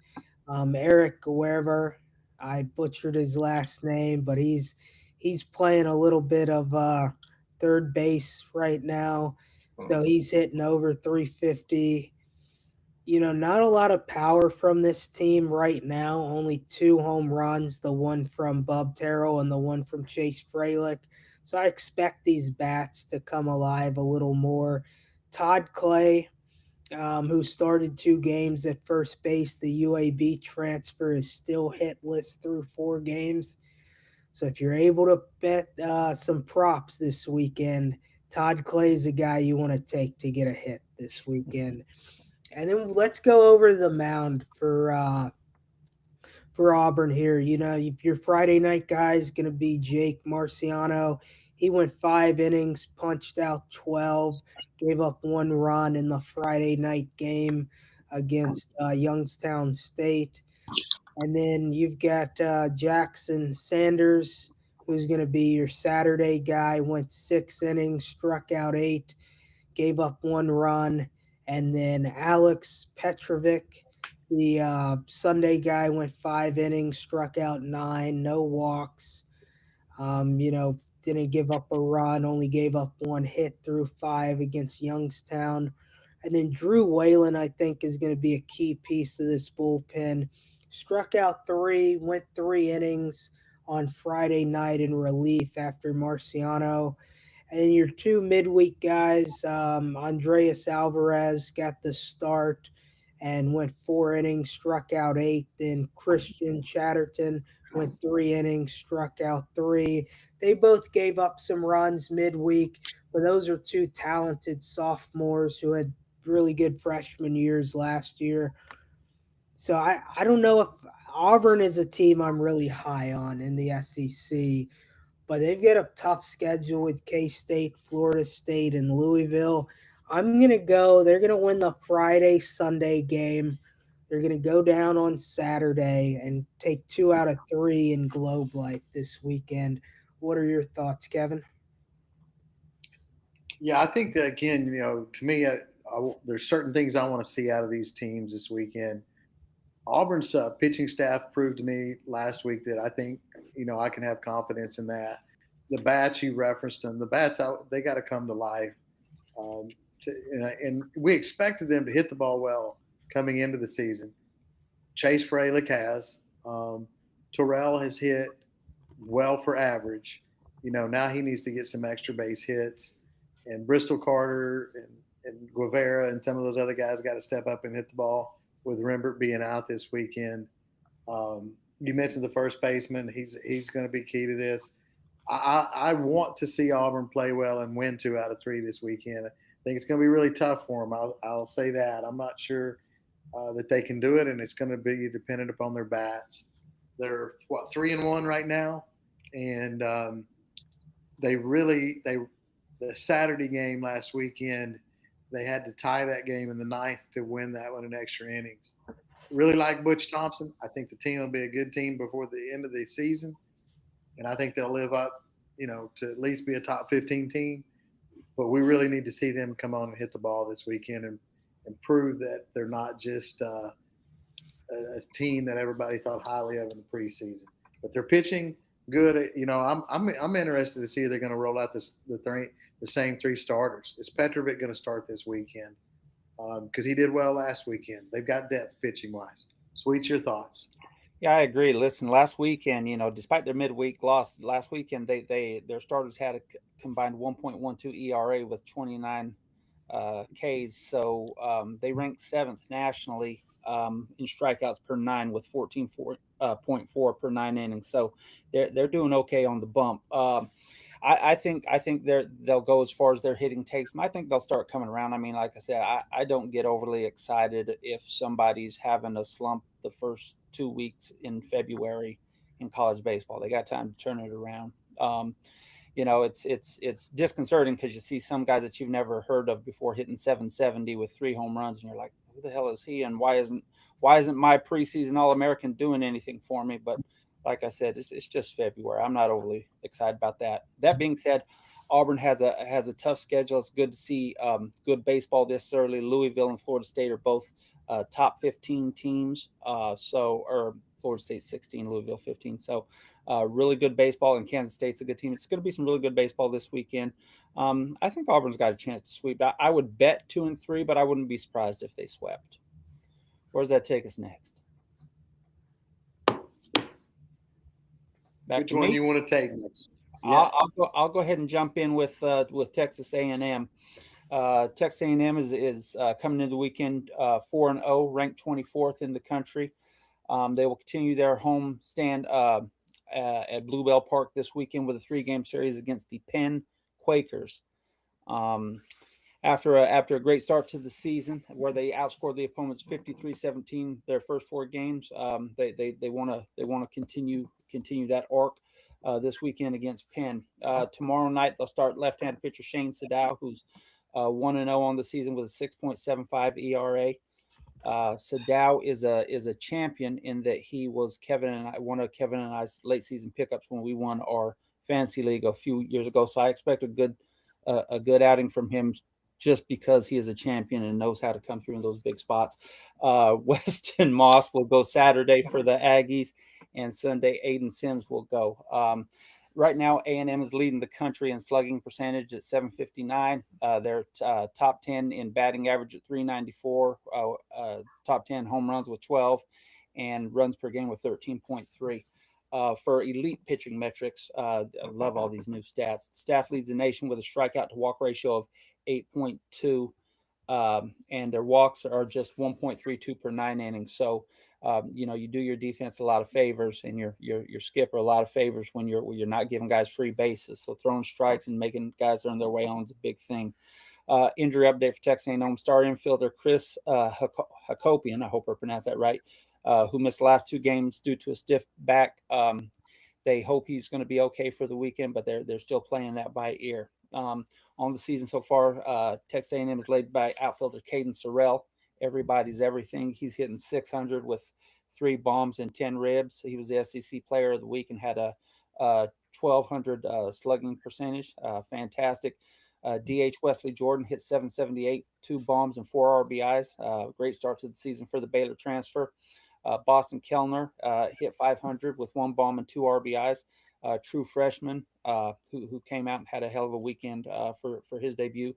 Eric Guerver, I butchered his last name, but he's playing a little bit of third base right now. So he's hitting over 350. Not a lot of power from this team right now. Only 2 home runs, the one from Bob Terrell and the one from Chase Fralick. So I expect these bats to come alive a little more. Todd Clay, who started 2 games at first base, the UAB transfer, is still hitless through 4 games. So if you're able to bet some props this weekend, Todd Clay is a guy you want to take to get a hit this weekend. And then let's go over the mound for Auburn here. Your Friday night guy is going to be Jake Marciano. He went 5 innings, punched out 12, gave up 1 run in the Friday night game against Youngstown State. And then you've got Jackson Sanders, who's going to be your Saturday guy, went 6 innings, struck out 8, gave up 1 run. And then Alex Petrovic, the Sunday guy, went 5 innings, struck out 9, no walks. Didn't give up a run, only gave up 1 hit through 5 against Youngstown. And then Drew Whalen, I think, is going to be a key piece of this bullpen. Struck out 3, went 3 innings on Friday night in relief after Marciano. And your 2 midweek guys, Andreas Alvarez got the start and went 4 innings, struck out 8. Then Christian Chatterton went 3 innings, struck out 3. They both gave up some runs midweek, but those are 2 talented sophomores who had really good freshman years last year. So I don't know if Auburn is a team I'm really high on in the SEC, but they've got a tough schedule with K-State, Florida State, and Louisville. I'm going to go. They're going to win the Friday, Sunday game. They're going to go down on Saturday and take 2 out of 3 in Globe Life this weekend. What are your thoughts, Kevin? Yeah, I think that, again, to me, there's certain things I want to see out of these teams this weekend. Auburn's pitching staff proved to me last week that I think, I can have confidence in that. The bats, you referenced them. The bats, they got to come to life. And we expected them to hit the ball well coming into the season. Chase Fralick has. Terrell has hit well for average. Now he needs to get some extra base hits. And Bristol Carter and Guevara and some of those other guys got to step up and hit the ball with Rembert being out this weekend. You mentioned the first baseman. He's going to be key to this. I want to see Auburn play well and win 2 out of 3 this weekend. I think it's going to be really tough for them. I'll say that. I'm not sure that they can do it, and it's going to be dependent upon their bats. They're 3-1 right now, and the Saturday game last weekend, they had to tie that game in the 9th to win that one in extra innings. Really like Butch Thompson. I think the team will be a good team before the end of the season, and I think they'll live up, to at least be a top 15 team. But we really need to see them come on and hit the ball this weekend and prove that they're not just a team that everybody thought highly of in the preseason. But they're pitching good. I'm interested to see if they're going to roll out the same 3 starters. Is Petrovic going to start this weekend? Because he did well last weekend. They've got depth pitching wise. Sweet, your thoughts? Yeah, I agree. Listen, last weekend, despite their midweek loss last weekend, their starters had a combined 1.12 ERA with 29 Ks. So they ranked 7th nationally in strikeouts per 9 with 14.4 per 9 innings. So they're doing okay on the bump. I think they'll go as far as their hitting takes them. I think they'll start coming around. I mean, like I said, I don't get overly excited if somebody's having a slump the first 2 weeks in February in college baseball. They got time to turn it around. It's disconcerting because you see some guys that you've never heard of before hitting 770 with 3 home runs, and you're like, who the hell is he? And why isn't my preseason All-American doing anything for me? But like I said, it's just February. I'm not overly excited about that. That being said, Auburn has a tough schedule. It's good to see good baseball this early. Louisville and Florida State are both top 15 teams. Or Florida State 16, Louisville 15. So really good baseball, and Kansas State's a good team. It's going to be some really good baseball this weekend. I think Auburn's got a chance to sweep. I would bet 2 and 3, but I wouldn't be surprised if they swept. Where does that take us next? Which one do you want to take next? Yeah. I'll go ahead and jump in with Texas A&M. Texas A&M is coming into the weekend 4-0, ranked 24th in the country. They will continue their home stand at Bluebell Park this weekend with a 3-game series against the Penn Quakers. After a great start to the season where they outscored the opponents 53-17 their first 4 games, they want to continue that arc this weekend against Penn. Tomorrow night they'll start left-handed pitcher Shane Sadow, who's 1-0 on the season with a 6.75 ERA. Sadow is a champion in that he was one of Kevin and I's late season pickups when we won our fantasy league a few years ago. So I expect a good outing from him, just because he is a champion and knows how to come through in those big spots. Weston Moss will go Saturday for the Aggies, and Sunday Aiden Sims will go. Right now, A&M is leading the country in slugging percentage at 759. They're top 10 in batting average at 394, top 10 home runs with 12, and runs per game with 13.3. For elite pitching metrics, I love all these new stats. The staff leads the nation with a strikeout to walk ratio of 8.2, and their walks are just 1.32 per 9 innings. So, you do your defense a lot of favors, and your skipper a lot of favors when you're not giving guys free bases. So throwing strikes and making guys earn their way on is a big thing. Injury update for Texas A&M star infielder Chris Hakopian, I hope I pronounced that right, who missed the last 2 games due to a stiff back. They hope he's going to be okay for the weekend, but they're still playing that by ear. On the season so far, Texas A&M is led by outfielder Caden Sorrell. Everybody's everything. He's hitting 600 with 3 bombs and 10 ribs. He was the SEC Player of the Week and had a 1,200 slugging percentage. Fantastic. DH Wesley Jordan hit 778, 2 bombs and 4 RBIs. Great start to the season for the Baylor transfer. Boston Kellner hit 500 with 1 bomb and 2 RBIs. True freshman who came out and had a hell of a weekend for his debut.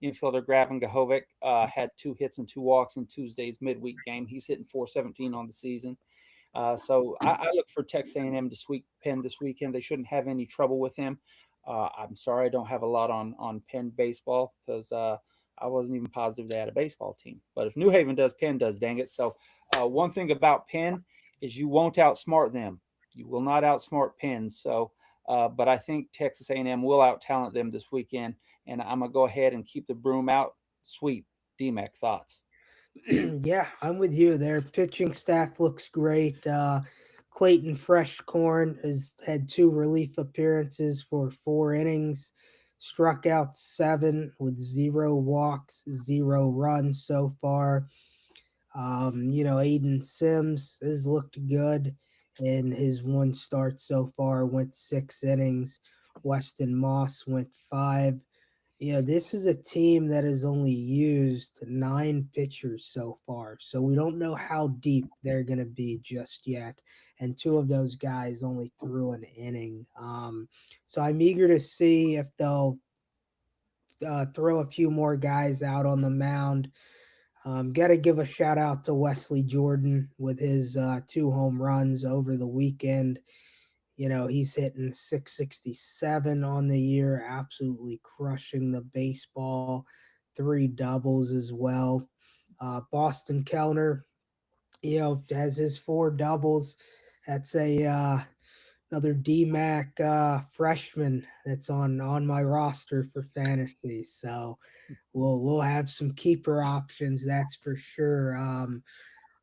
Infielder Gravin Gahovic had 2 hits and 2 walks in Tuesday's midweek game. He's hitting 417 on the season. So I look for Texas A&M to sweep Penn this weekend. They shouldn't have any trouble with him. I'm sorry I don't have a lot on Penn baseball because I wasn't even positive they had a baseball team. But if New Haven does, Penn does, dang it. So one thing about Penn is you won't outsmart them. You will not outsmart Penn. So, but I think Texas A&M will out-talent them this weekend, and I'm going to go ahead and keep the broom out. Sweep. DMAC, thoughts? Yeah, I'm with you. Their pitching staff looks great. Clayton Freshcorn has had 2 relief appearances for 4 innings, struck out 7 with 0 walks, 0 runs so far. Aiden Sims has looked good in his 1 start so far, went 6 innings. Weston Moss went 5. This is a team that has only used 9 pitchers so far, so we don't know how deep they're going to be just yet. And 2 of those guys only threw an inning. So I'm eager to see if they'll throw a few more guys out on the mound. Got to give a shout out to Wesley Jordan with his 2 home runs over the weekend. He's hitting 667 on the year, absolutely crushing the baseball. 3 doubles as well. Boston Kellner, has his 4 doubles. That's another DMAC freshman that's on my roster for fantasy. So we'll have some keeper options, that's for sure.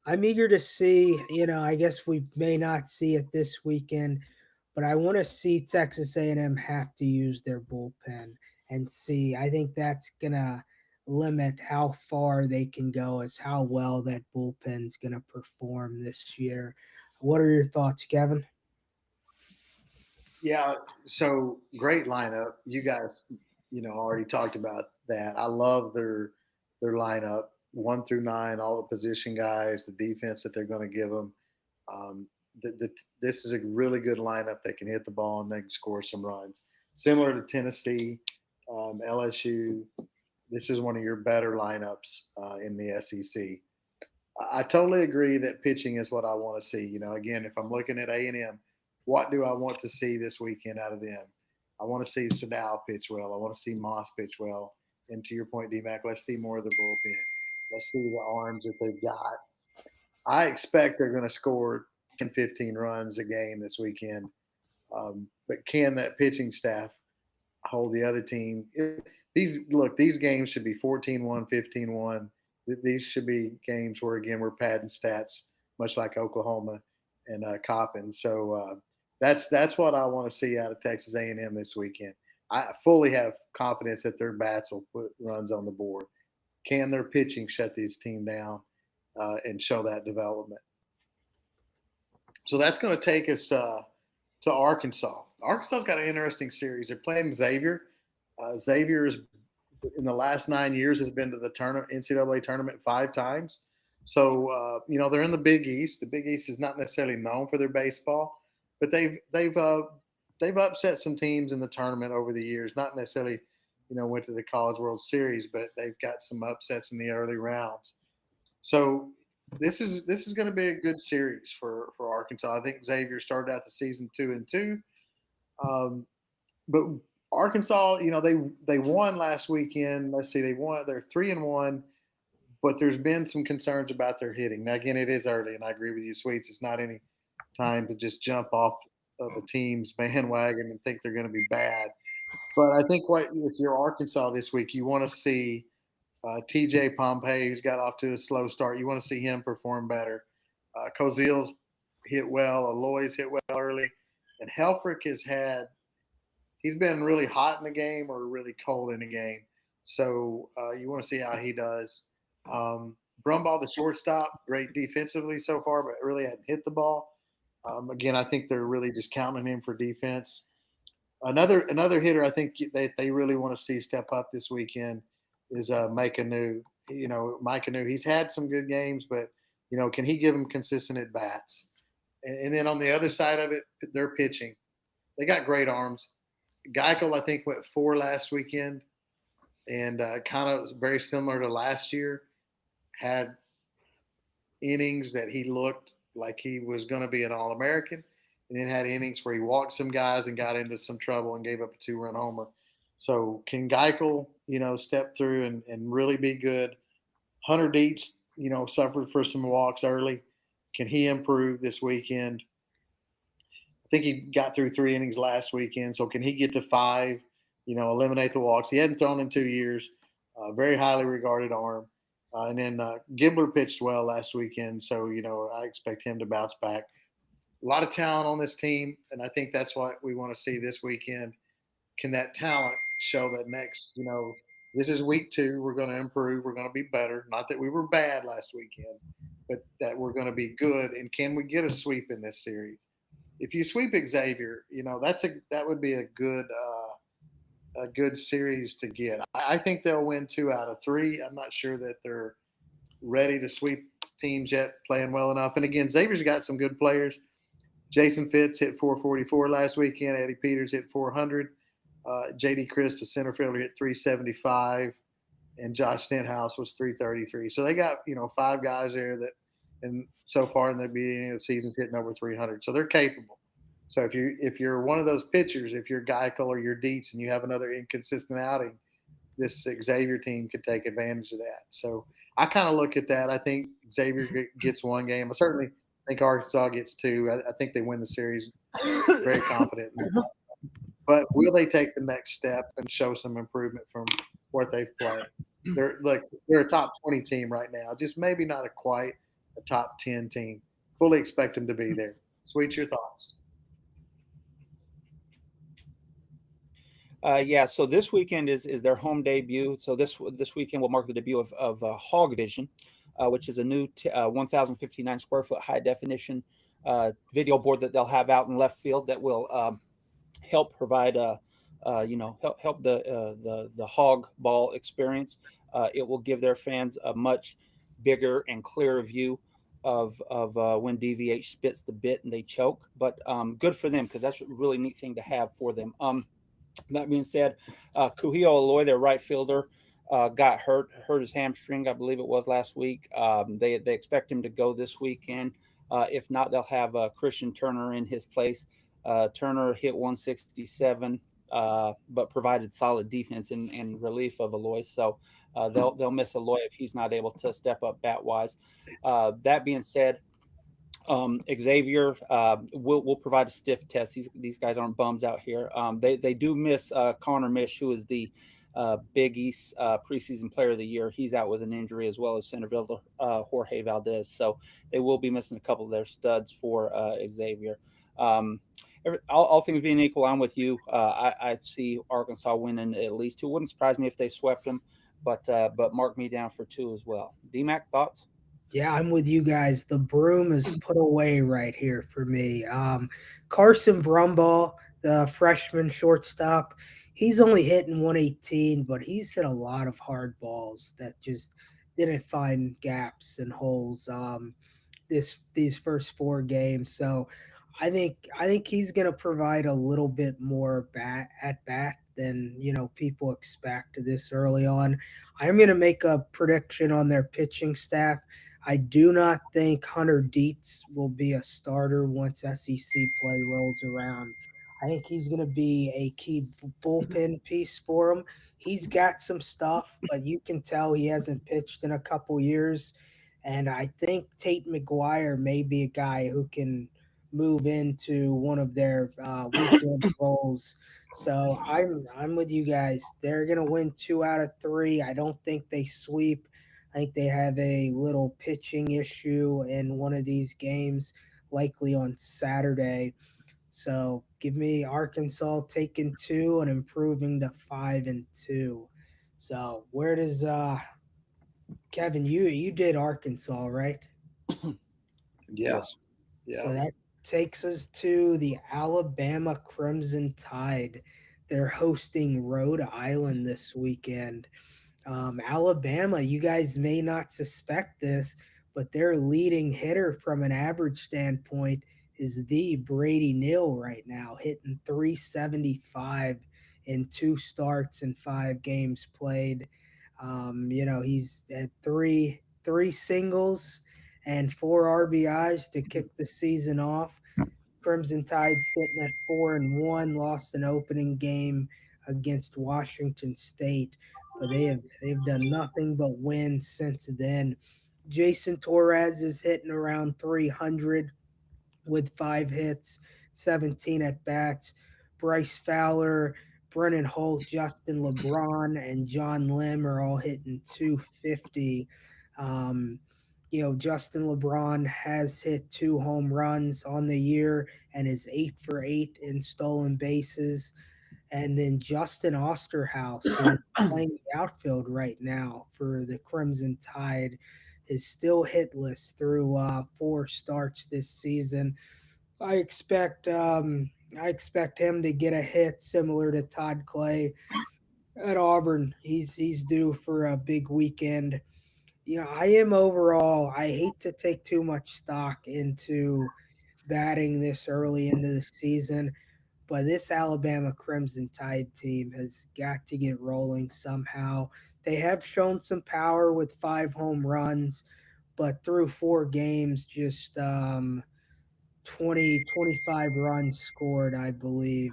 I'm eager to see, I guess we may not see it this weekend, but I want to see Texas A&M have to use their bullpen and see. I think that's going to limit how far they can go, as how well that bullpen's going to perform this year. What are your thoughts, Kevin? Yeah, so great lineup. You guys, already talked about that. I love their lineup, 1 through 9, all the position guys, the defense that they're going to give them. Um, this is a really good lineup that can hit the ball and they can score some runs. Similar to Tennessee, LSU, this is one of your better lineups in the SEC. I totally agree that pitching is what I want to see. Again, if I'm looking at A&M, what do I want to see this weekend out of them? I want to see Sadal pitch well. I want to see Moss pitch well. And to your point, DMAC, let's see more of the bullpen. Let's see the arms that they've got. I expect they're going to score 10, 15 runs a game this weekend. But can that pitching staff hold the other team? These games should be 14-1, 15-1. These should be games where, again, we're padding stats, much like Oklahoma and Coppin. So that's what I want to see out of Texas A&M this weekend. I fully have confidence that their bats will put runs on the board. Can their pitching shut this team down and show that development? So that's going to take us to Arkansas. Arkansas's got an interesting series. They're playing Xavier. Xavier is, in the last 9 years, has been to the NCAA tournament 5 times. So they're in the Big East. The Big East is not necessarily known for their baseball, but they've upset some teams in the tournament over the years. Not necessarily, went to the College World Series, but they've got some upsets in the early rounds. So this is going to be a good series for Arkansas. I think Xavier started out the season 2-2, but Arkansas, they won last weekend. Let's see, they're 3-1. But there's been some concerns about their hitting. Now, again, it is early, and I agree with you, Sweets. It's not any time to just jump off of a team's bandwagon and think they're going to be bad. But I think if you're Arkansas this week, you want to see T.J. Pompey, who's got off to a slow start. You want to see him perform better. Kozil's hit well. Aloy's hit well early. And Helfrich he's been really hot in the game or really cold in the game. So you want to see how he does. Brumbaugh, the shortstop, great defensively so far, but really hadn't hit the ball. Again, I think they're really just counting him for defense. Another hitter I think they really want to see step up this weekend is Mike Anu. Mike Anu, he's had some good games, but can he give them consistent at bats? And then on the other side of it, they're pitching. They got great arms. Geichel, I think, went 4 last weekend, and kind of very similar to last year. Had innings that he looked like he was going to be an All-American, and then had innings where he walked some guys and got into some trouble and gave up a 2-run homer. So can Geichel, step through and really be good? Hunter Dietz, suffered for some walks early. Can he improve this weekend? I think he got through 3 innings last weekend. So can he get to 5, eliminate the walks? He hadn't thrown in 2 years. Very highly regarded arm. And then Gibler pitched well last weekend. So, I expect him to bounce back. A lot of talent on this team. And I think that's what we want to see this weekend. Can that talent show that next, this is week 2. We're going to improve. We're going to be better. Not that we were bad last weekend, but that we're going to be good. And can we get a sweep in this series? If you sweep Xavier, that would be a good series to get. I think they'll win 2 out of 3. I'm not sure that they're ready to sweep teams yet, playing well enough. And again, Xavier's got some good players. Jason Fitz hit 444 last weekend. Eddie Peters hit 400. J.D. Crisp, the center fielder, hit 375, and Josh Stenthouse was 333. So they got 5 guys there that, and so far in the beginning of the season, hitting over 300. So they're capable. So if you're one of those pitchers, if you're Geichel or you're Dietz, and you have another inconsistent outing, this Xavier team could take advantage of that. So I kind of look at that. I think Xavier gets 1 game. I certainly think Arkansas gets 2. I think they win the series. Very confident. But will they take the next step and show some improvement from what they've played? They're a top 20 team right now, just maybe not quite a top 10 team. Fully expect them to be there. Sweet, your thoughts? So this weekend is their home debut. So this weekend will mark the debut of Hog Vision, which is a new 1,059 square foot high definition video board that they'll have out in left field that will help provide help the hog ball experience. It will give their fans a much bigger and clearer view of when DVH spits the bit and they choke. But good for them, because that's a really neat thing to have for them. That being said, Kuhio Aloy, their right fielder, got hurt his hamstring, I believe it was last week. They expect him to go this weekend. If not, they'll have Christian Turner in his place. Turner hit 167, but provided solid defense and relief of Aloy. So they'll miss Aloy if he's not able to step up bat wise. That being said, Xavier will provide a stiff test. These guys aren't bums out here. They do miss Connor Mish, who is the Big East preseason player of the year. He's out with an injury, as well as center fielder Jorge Valdez. So they will be missing a couple of their studs for Xavier. All things being equal, I'm with you. I see Arkansas winning at least 2. Wouldn't surprise me if they swept them, but mark me down for 2 as well. DMAC, thoughts? Yeah, I'm with you guys. The broom is put away right here for me. Carson Brumbaugh, the freshman shortstop, he's only hitting 118, but he's hit a lot of hard balls that just didn't find gaps and holes these first 4 games. So I think he's going to provide a little bit more at bat than people expect this early on. I'm going to make a prediction on their pitching staff. I do not think Hunter Dietz will be a starter once SEC play rolls around. I think he's going to be a key bullpen piece for him. He's got some stuff, but you can tell he hasn't pitched in a couple years. And I think Tate McGuire may be a guy who can move into one of their weekend roles. So I'm with you guys. They're going to win 2 out of 3. I don't think they sweep. I think they have a little pitching issue in one of these games, likely on Saturday. So give me Arkansas taking 2 and improving to 5-2. So where does Kevin, you did Arkansas, right? Yeah, Yes. yeah. So that takes us to the Alabama Crimson Tide. They're hosting Rhode Island this weekend. Alabama, you guys may not suspect this, but their leading hitter from an average standpoint is the Brady Neal right now, hitting 375 in 2 starts and 5 games played. He's at three singles and 4 RBIs to kick the season off. Crimson Tide sitting at 4-1, lost an opening game against Washington State, but they've done nothing but win since then. Jason Torres is hitting around 300 with 5 hits, 17 at bats. Bryce Fowler, Brennan Holt, Justin LeBron, and John Lim are all hitting 250. Um, Justin LeBron has hit 2 home runs on the year and is 8 for 8 in stolen bases. And then Justin Osterhaus, who's playing the outfield right now for the Crimson Tide, is still hitless through 4 starts this season. I expect I expect him to get a hit similar to Todd Clay at Auburn. He's due for a big weekend. I am overall. I hate to take too much stock into batting this early into the season, but this Alabama Crimson Tide team has got to get rolling somehow. They have shown some power with 5 home runs, but through 4 games, just 25 runs scored, I believe,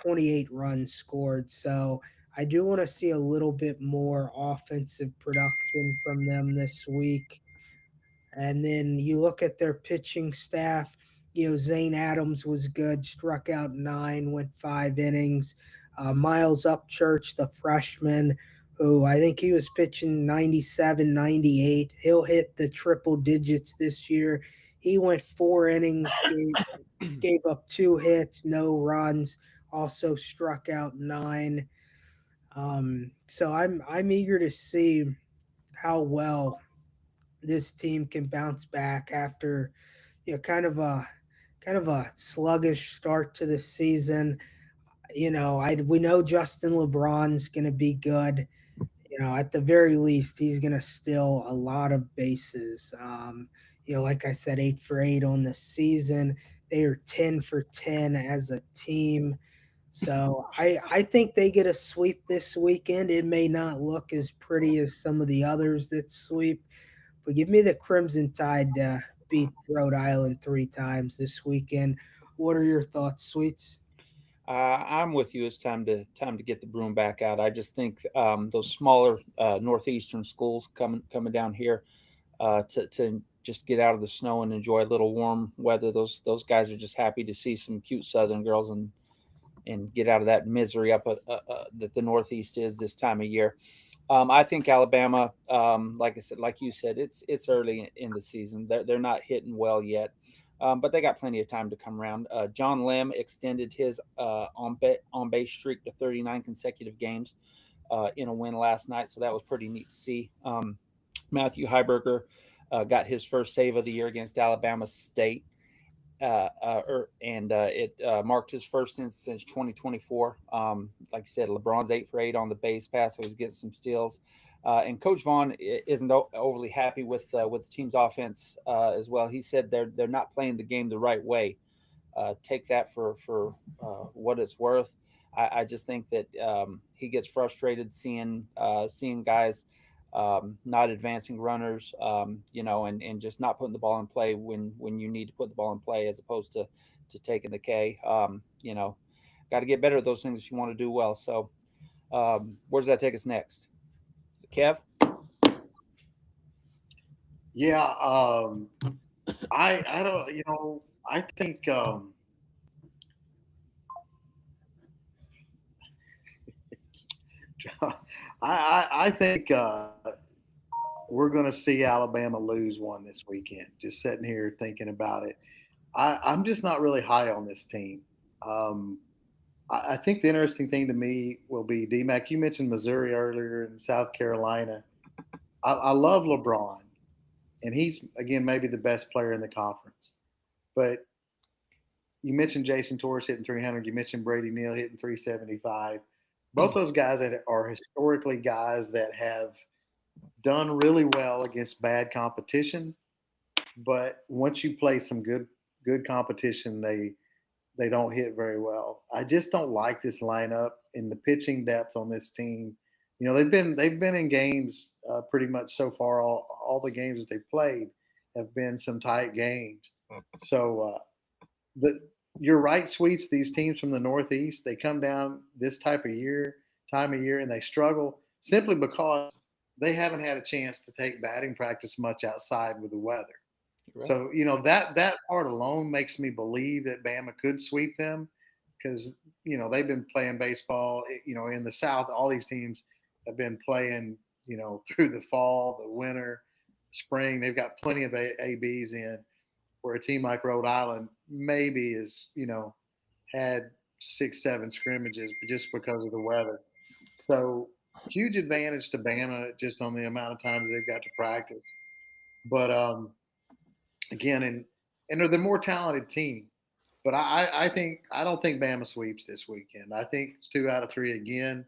28 runs scored. So I do want to see a little bit more offensive production from them this week. And then you look at their pitching staff. Zane Adams was good, struck out 9, went 5 innings. Miles Upchurch, the freshman, who I think he was pitching 97, 98. He'll hit the triple digits this year. He went 4 innings, gave up 2 hits, no runs, also struck out 9. So I'm eager to see how well this team can bounce back after kind of a sluggish start to the season. We know Justin LeBron's going to be good. At the very least, he's going to steal a lot of bases. Like I said, 8 for 8 on the season. They are 10 for 10 as a team. So I think they get a sweep this weekend. It may not look as pretty as some of the others that sweep, but give me the Crimson Tide to beat Rhode Island 3 times this weekend. What are your thoughts, Sweets? I'm with you. It's time to get the broom back out. I just think those smaller northeastern schools coming down here to just get out of the snow and enjoy a little warm weather. Those guys are just happy to see some cute Southern girls and get out of that misery up that the Northeast is this time of year. I think Alabama, like I said, like you said, it's early in the season. They're not hitting well yet, but they got plenty of time to come around. John Lim extended his on base streak to 39 consecutive games in a win last night, so that was pretty neat to see. Matthew Heiberger got his first save of the year against Alabama State. It marked his first since 2024. Like I said, LeBron's 8 for 8 on the base pass, so he's getting some steals. And Coach Vaughn isn't overly happy with the team's offense as well. He said they're not playing the game the right way. Take that for what it's worth. I just think that he gets frustrated seeing guys not advancing runners, and just not putting the ball in play when you need to put the ball in play as opposed to taking the K. Got to get better at those things if you want to do well. So, where does that take us next, Kev? Yeah, I don't, I think I think we're going to see Alabama lose one this weekend. Just sitting here thinking about it, I'm just not really high on this team. Um, I think the interesting thing to me will be DMAC. You mentioned Missouri earlier and South Carolina. I love LeBron, and he's again maybe the best player in the conference. But you mentioned Jason Torres hitting 300. You mentioned Brady Neal hitting 375. Both those guys that are historically guys that have done really well against bad competition. But once you play some good competition, they don't hit very well. I just don't like this lineup and the pitching depth on this team. You know, they've been in games pretty much so far. All the games that they've played have been some tight games. So the you're right, Sweets. These teams from the Northeast, they come down this time of year, and they struggle simply because they haven't had a chance to take batting practice much outside with the weather. Right. So that part alone makes me believe that Bama could sweep them because they've been playing baseball. In the South, all these teams have been playing through the fall, the winter, spring. They've got plenty of ABs in. Where a team like Rhode Island maybe is had 6-7 scrimmages just because of the weather. So huge advantage to Bama just on the amount of time that they've got to practice. But again, and they're the more talented team. But I don't think Bama sweeps this weekend. I think it's 2 out of 3 again.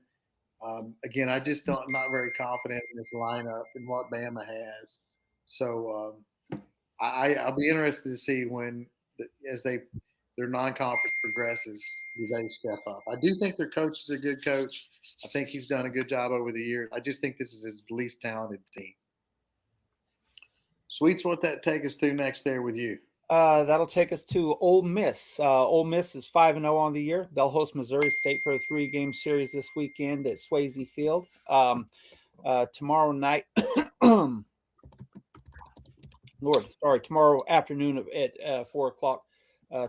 Again, I just don't not very confident in this lineup and what Bama has. So I'll be interested to see when as their non-conference progresses, do they step up? I do think their coach is a good coach. I think he's done a good job over the years. I just think this is his least talented team. Sweets, what that take us to next there with you? That'll take us to Ole Miss. Ole Miss is 5-0 on the year. They'll host Missouri State for a 3-game series this weekend at Swayze Field. Tomorrow night, tomorrow afternoon at 4 o'clock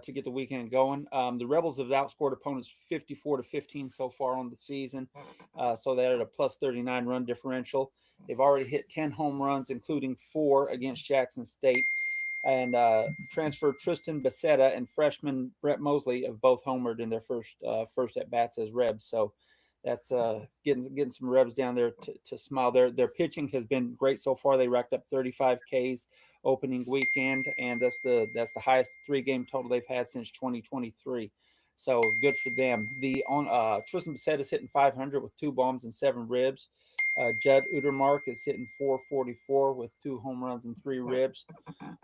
to get the weekend going. The Rebels have outscored opponents 54-15 so far on the season, so they're at a plus 39 run differential. They've already hit 10 home runs, including 4 against Jackson State. And transfer Tristan Becerra and freshman Brett Mosley have both homered in their first at bats as Rebs. So that's getting some Rebs down there to smile. Their pitching has been great so far. They racked up 35 Ks opening weekend, and that's the highest 3-game total they've had since 2023. So good for them. Tristan Becerra is hitting 500 with 2 bombs and 7 ribs. Judd Udermark is hitting 444 with 2 home runs and 3 ribs.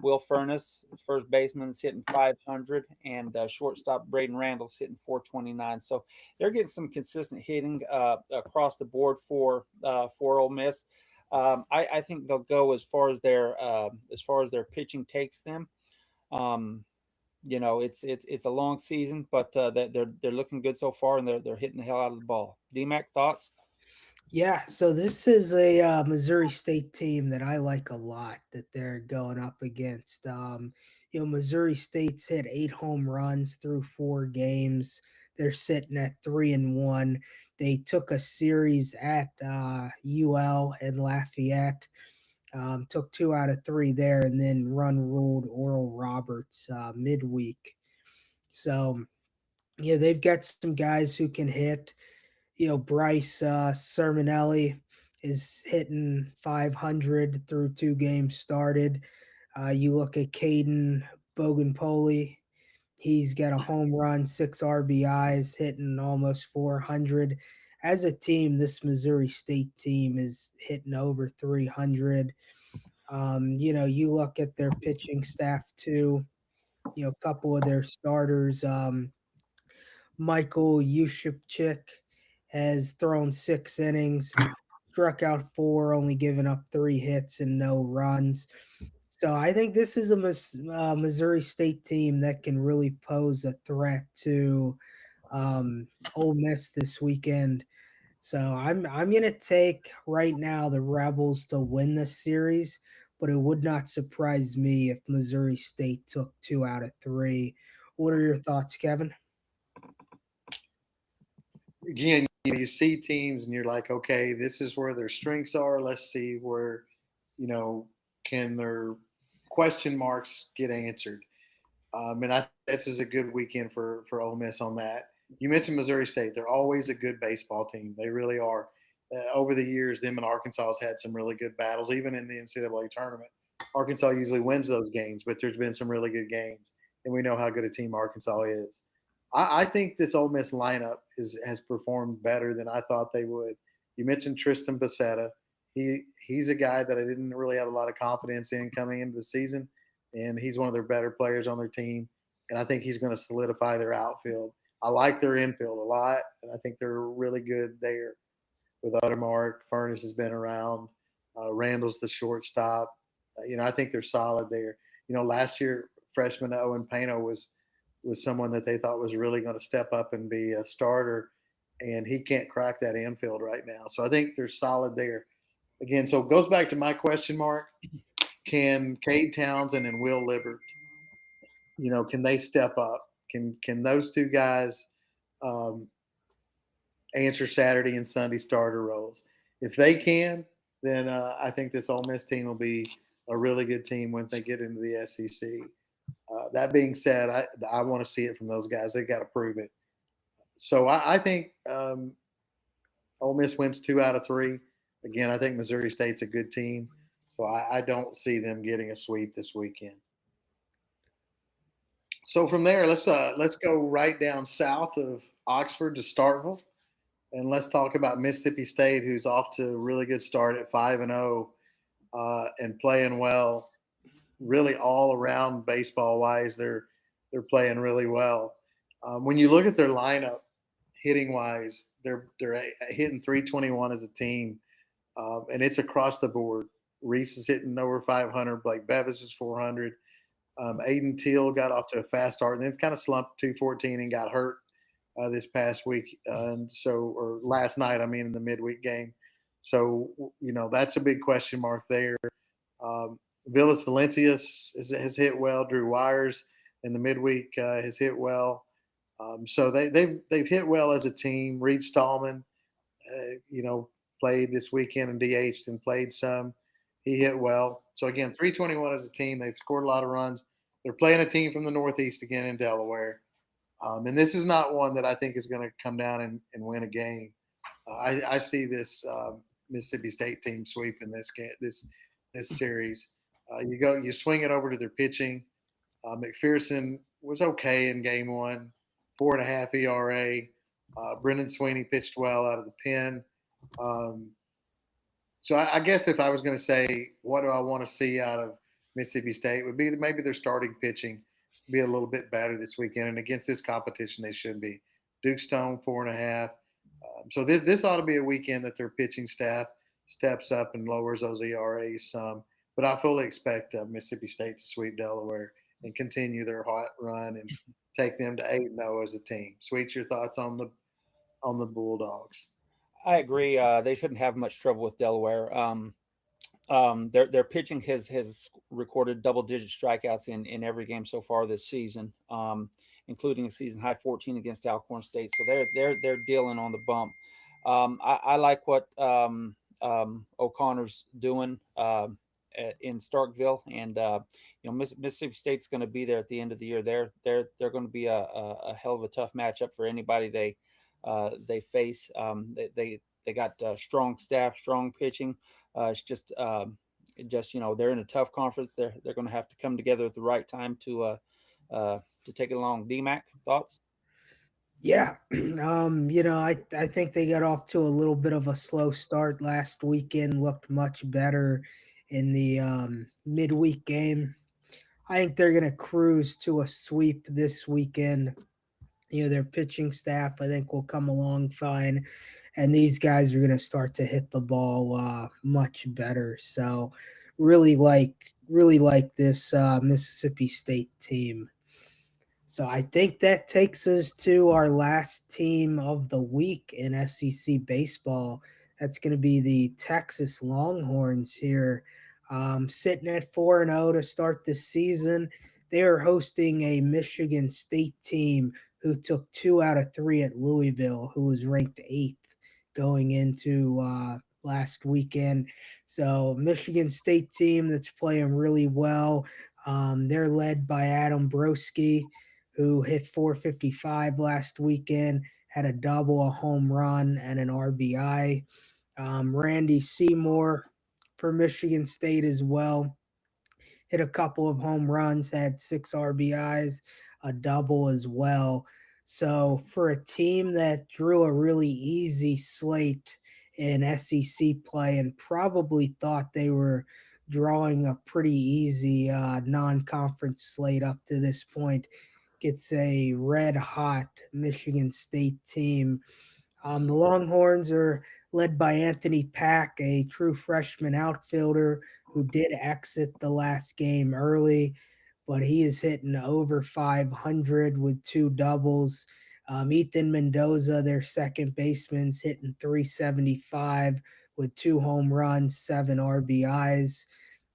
Will Furness, first baseman, is hitting 500, and shortstop Braden Randall's hitting 429. So they're getting some consistent hitting across the board for Ole Miss. I think they'll go as far as their pitching takes them. It's a long season, but they're looking good so far, and they're hitting the hell out of the ball. DMAC, thoughts? Yeah, so this is a Missouri State team that I like a lot that they're going up against. Missouri State's hit 8 home runs through 4 games. They're sitting at 3-1. They took a series at UL and Lafayette, took 2 out of 3 there, and then ruled Oral Roberts midweek. So, yeah, they've got some guys who can hit. Bryce Sermonelli is hitting 500 through 2 games started. You look at Caden Boganpoli, he's got a home run, 6 RBIs, hitting almost 400. As a team, this Missouri State team is hitting over 300. You look at their pitching staff too. A couple of their starters, Michael Yushipchik has thrown 6 innings, struck out 4, only given up 3 hits and no runs. So I think this is a Missouri State team that can really pose a threat to Ole Miss this weekend. So I'm going to take right now the Rebels to win this series, but it would not surprise me if Missouri State took 2 out of 3. What are your thoughts, Kevin? Again, you see teams and you're like, okay, this is where their strengths are. Let's see where, can their question marks get answered. And this is a good weekend for Ole Miss on that. You mentioned Missouri State; they're always a good baseball team. They really are. Over the years, them and Arkansas has had some really good battles, even in the NCAA tournament. Arkansas usually wins those games, but there's been some really good games, and we know how good a team Arkansas is. I think this Ole Miss lineup has performed better than I thought they would. You mentioned Tristan Bassetta. He's a guy that I didn't really have a lot of confidence in coming into the season, and he's one of their better players on their team. And I think he's going to solidify their outfield. I like their infield a lot, and I think they're really good there. With Uttermark, Furness has been around. Randall's the shortstop. I think they're solid there. Last year freshman Owen Pano was someone that they thought was really going to step up and be a starter, and he can't crack that infield right now. So I think they're solid there. Again, so it goes back to my question mark: can Cade Townsend and Will Libbert, can they step up? Can those two guys um, answer Saturday and Sunday starter roles? If they can, then I think this Ole Miss team will be a really good team when they get into the SEC. That being said, I want to see it from those guys. They got to prove it. So I think Ole Miss wins 2 out of 3. Again, I think Missouri State's a good team, so I don't see them getting a sweep this weekend. So from there, let's go right down south of Oxford to Starkville, and let's talk about Mississippi State, who's off to a really good start at 5-0 and playing well. Really, all around baseball wise, they're playing really well. When you look at their lineup, hitting wise, they're hitting 321 as a team, and it's across the board. Reese is hitting over 500. Blake Bevis is 400. Aiden Teal got off to a fast start and then kind of slumped 214 and got hurt this past week, or last night. I mean, in the midweek game. So that's a big question mark there. Villas Valencia has hit well. Drew Wires in the midweek has hit well. So they've hit well as a team. Reed Stallman, played this weekend and DH'd and played some. He hit well. So again, 321 as a team. They've scored a lot of runs. They're playing a team from the Northeast again in Delaware. And this is not one that I think is going to come down and win a game. I see this Mississippi State team sweeping this series. You swing it over to their pitching. McPherson was okay in game 1, 4.5 ERA. Brendan Sweeney pitched well out of the pen. So I guess if I was going to say what do I want to see out of Mississippi State, would be maybe their starting pitching be a little bit better this weekend. And against this competition, they should be. Duke Stone 4.5. So this ought to be a weekend that their pitching staff steps up and lowers those ERAs some. But I fully expect Mississippi State to sweep Delaware and continue their hot run and take them to 8-0 as a team. Sweet, your thoughts on the Bulldogs? I agree. They shouldn't have much trouble with Delaware. Their pitching has recorded double-digit strikeouts in every game so far this season, including a season high 14 against Alcorn State. So they're dealing on the bump. I like what O'Connor's doing in Starkville, and Mississippi State's going to be there at the end of the year. They're going to be a hell of a tough matchup for anybody they face. They got strong staff, strong pitching. It's just they're in a tough conference. They're going to have to come together at the right time to take it along. DMAC, thoughts? Yeah, I think they got off to a little bit of a slow start last weekend. Looked much better in the midweek game. I think they're going to cruise to a sweep this weekend. Their pitching staff, I think, will come along fine, and these guys are going to start to hit the ball much better. So, really like this Mississippi State team. So I think that takes us to our last team of the week in SEC baseball. That's going to be the Texas Longhorns here, sitting at 4-0 to start the season. They are hosting a Michigan State team who took 2 out of 3 at Louisville, who was ranked 8th going into last weekend. So Michigan State team that's playing really well. They're led by Adam Broski, who hit 455 last weekend, had a double, a home run, and an RBI. Randy Seymour for Michigan State as well. Hit a couple of home runs, had 6 RBIs, a double as well. So for a team that drew a really easy slate in SEC play and probably thought they were drawing a pretty easy non-conference slate up to this point, gets a red hot Michigan State team. The Longhorns are led by Anthony Pack, a true freshman outfielder who did exit the last game early, but he is hitting over 500 with 2 doubles. Ethan Mendoza, their second baseman's hitting 375 with 2 home runs, 7 RBIs.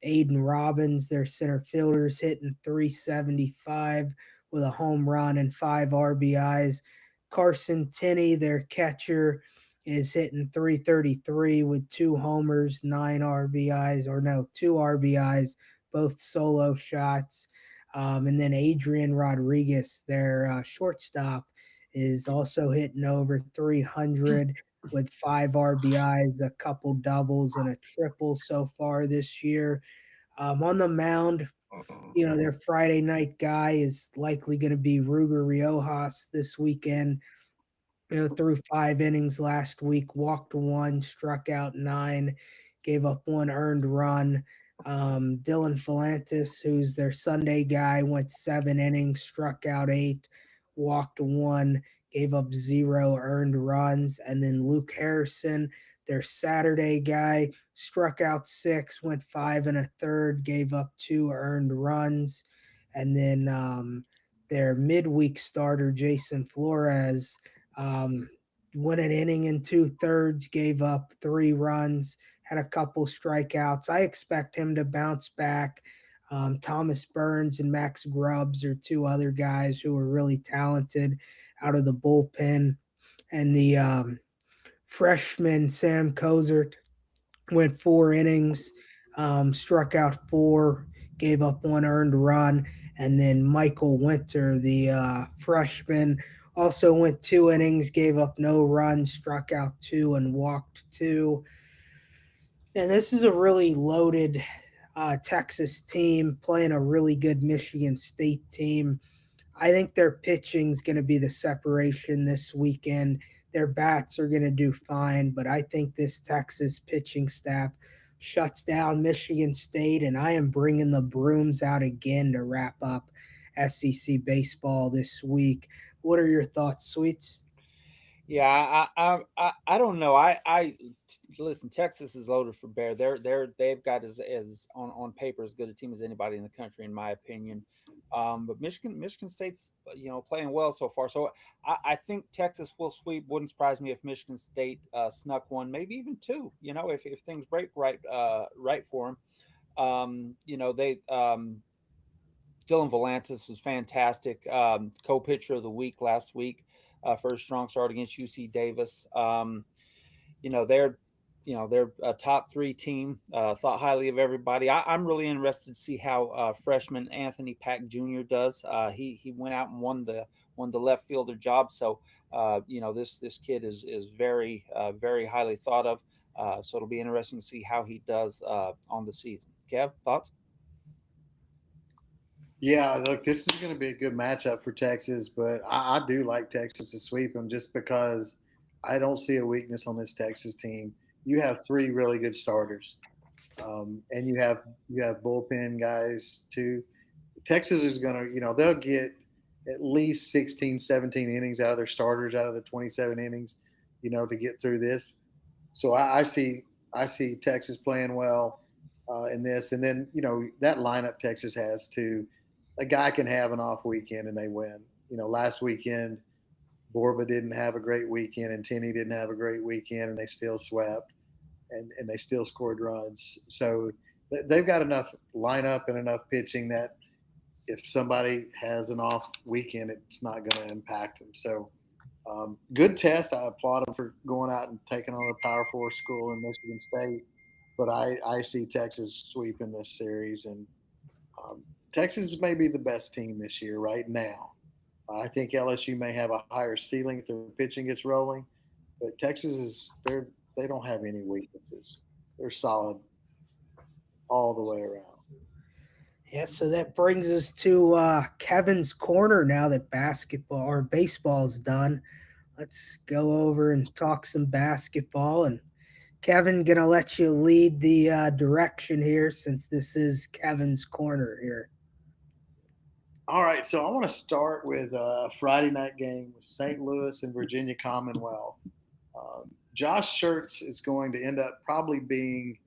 Aiden Robbins, their center fielder's hitting 375 with a home run and 5 RBIs. Carson Tinney, their catcher, is hitting 333 with 2 homers, 9 RBIs, or no, 2 RBIs, both solo shots. And then Adrian Rodriguez, their shortstop, is also hitting over 300 with 5 RBIs, a couple doubles, and a triple so far this year. On the mound, their Friday night guy is likely going to be Ruger Riojas this weekend. Threw 5 innings last week, walked 1, struck out 9, gave up 1 earned run. Dylan Fulantis, who's their Sunday guy, went 7 innings, struck out 8, walked 1, gave up 0 earned runs. And then Luke Harrison, their Saturday guy, struck out 6, went 5 1/3, gave up 2 earned runs. And then their midweek starter, Jason Flores, went an inning and 2/3, gave up 3 runs, had a couple strikeouts. I expect him to bounce back. Thomas Burns and Max Grubbs are 2 other guys who are really talented out of the bullpen. And the freshman Sam Cozart went 4 innings, struck out 4, gave up 1 earned run. And then Michael Winter, the freshman, also went 2 innings, gave up no runs, struck out 2, and walked 2. And this is a really loaded Texas team playing a really good Michigan State team. I think their pitching is going to be the separation this weekend. Their bats are going to do fine, but I think this Texas pitching staff shuts down Michigan State, and I am bringing the brooms out again to wrap up SEC baseball this week. What are your thoughts, Sweets? Yeah, I don't know. I listen. Texas is loaded for bear. They've got as on paper as good a team as anybody in the country, in my opinion. But Michigan State's playing well so far. So I think Texas will sweep. Wouldn't surprise me if Michigan State snuck one, maybe even 2. If things break right for them. They Dylan Volantis was fantastic. Co-pitcher of the week last week for a strong start against UC Davis. They're a top 3 team. Thought highly of everybody. I'm really interested to see how freshman Anthony Pack Jr. does. He went out and won the left fielder job. So this kid is very very highly thought of. So it'll be interesting to see how he does on the season. Kev, thoughts? Yeah, look, this is going to be a good matchup for Texas, but I do like Texas to sweep them just because I don't see a weakness on this Texas team. You have 3 really good starters, and you have bullpen guys too. Texas is going to, they'll get at least 16, 17 innings out of their starters out of the 27 innings, to get through this. So I see Texas playing well in this, and then that lineup Texas has too. A guy can have an off weekend and they win. Last weekend, Borba didn't have a great weekend and Tenney didn't have a great weekend, and they still swept and they still scored runs. So they've got enough lineup and enough pitching that if somebody has an off weekend, it's not going to impact them. So good test. I applaud them for going out and taking on a Power 4 school in Michigan State. But I see Texas sweeping this series, and Texas may be the best team this year right now. I think LSU may have a higher ceiling if their pitching gets rolling, but Texas they don't have any weaknesses. They're solid all the way around. Yeah, so that brings us to Kevin's corner now that basketball or baseball's done. Let's go over and talk some basketball. And Kevin, gonna let you lead the direction here since this is Kevin's corner here. All right, so I want to start with a Friday night game with St. Louis and Virginia Commonwealth. Josh Schertz is going to end up probably being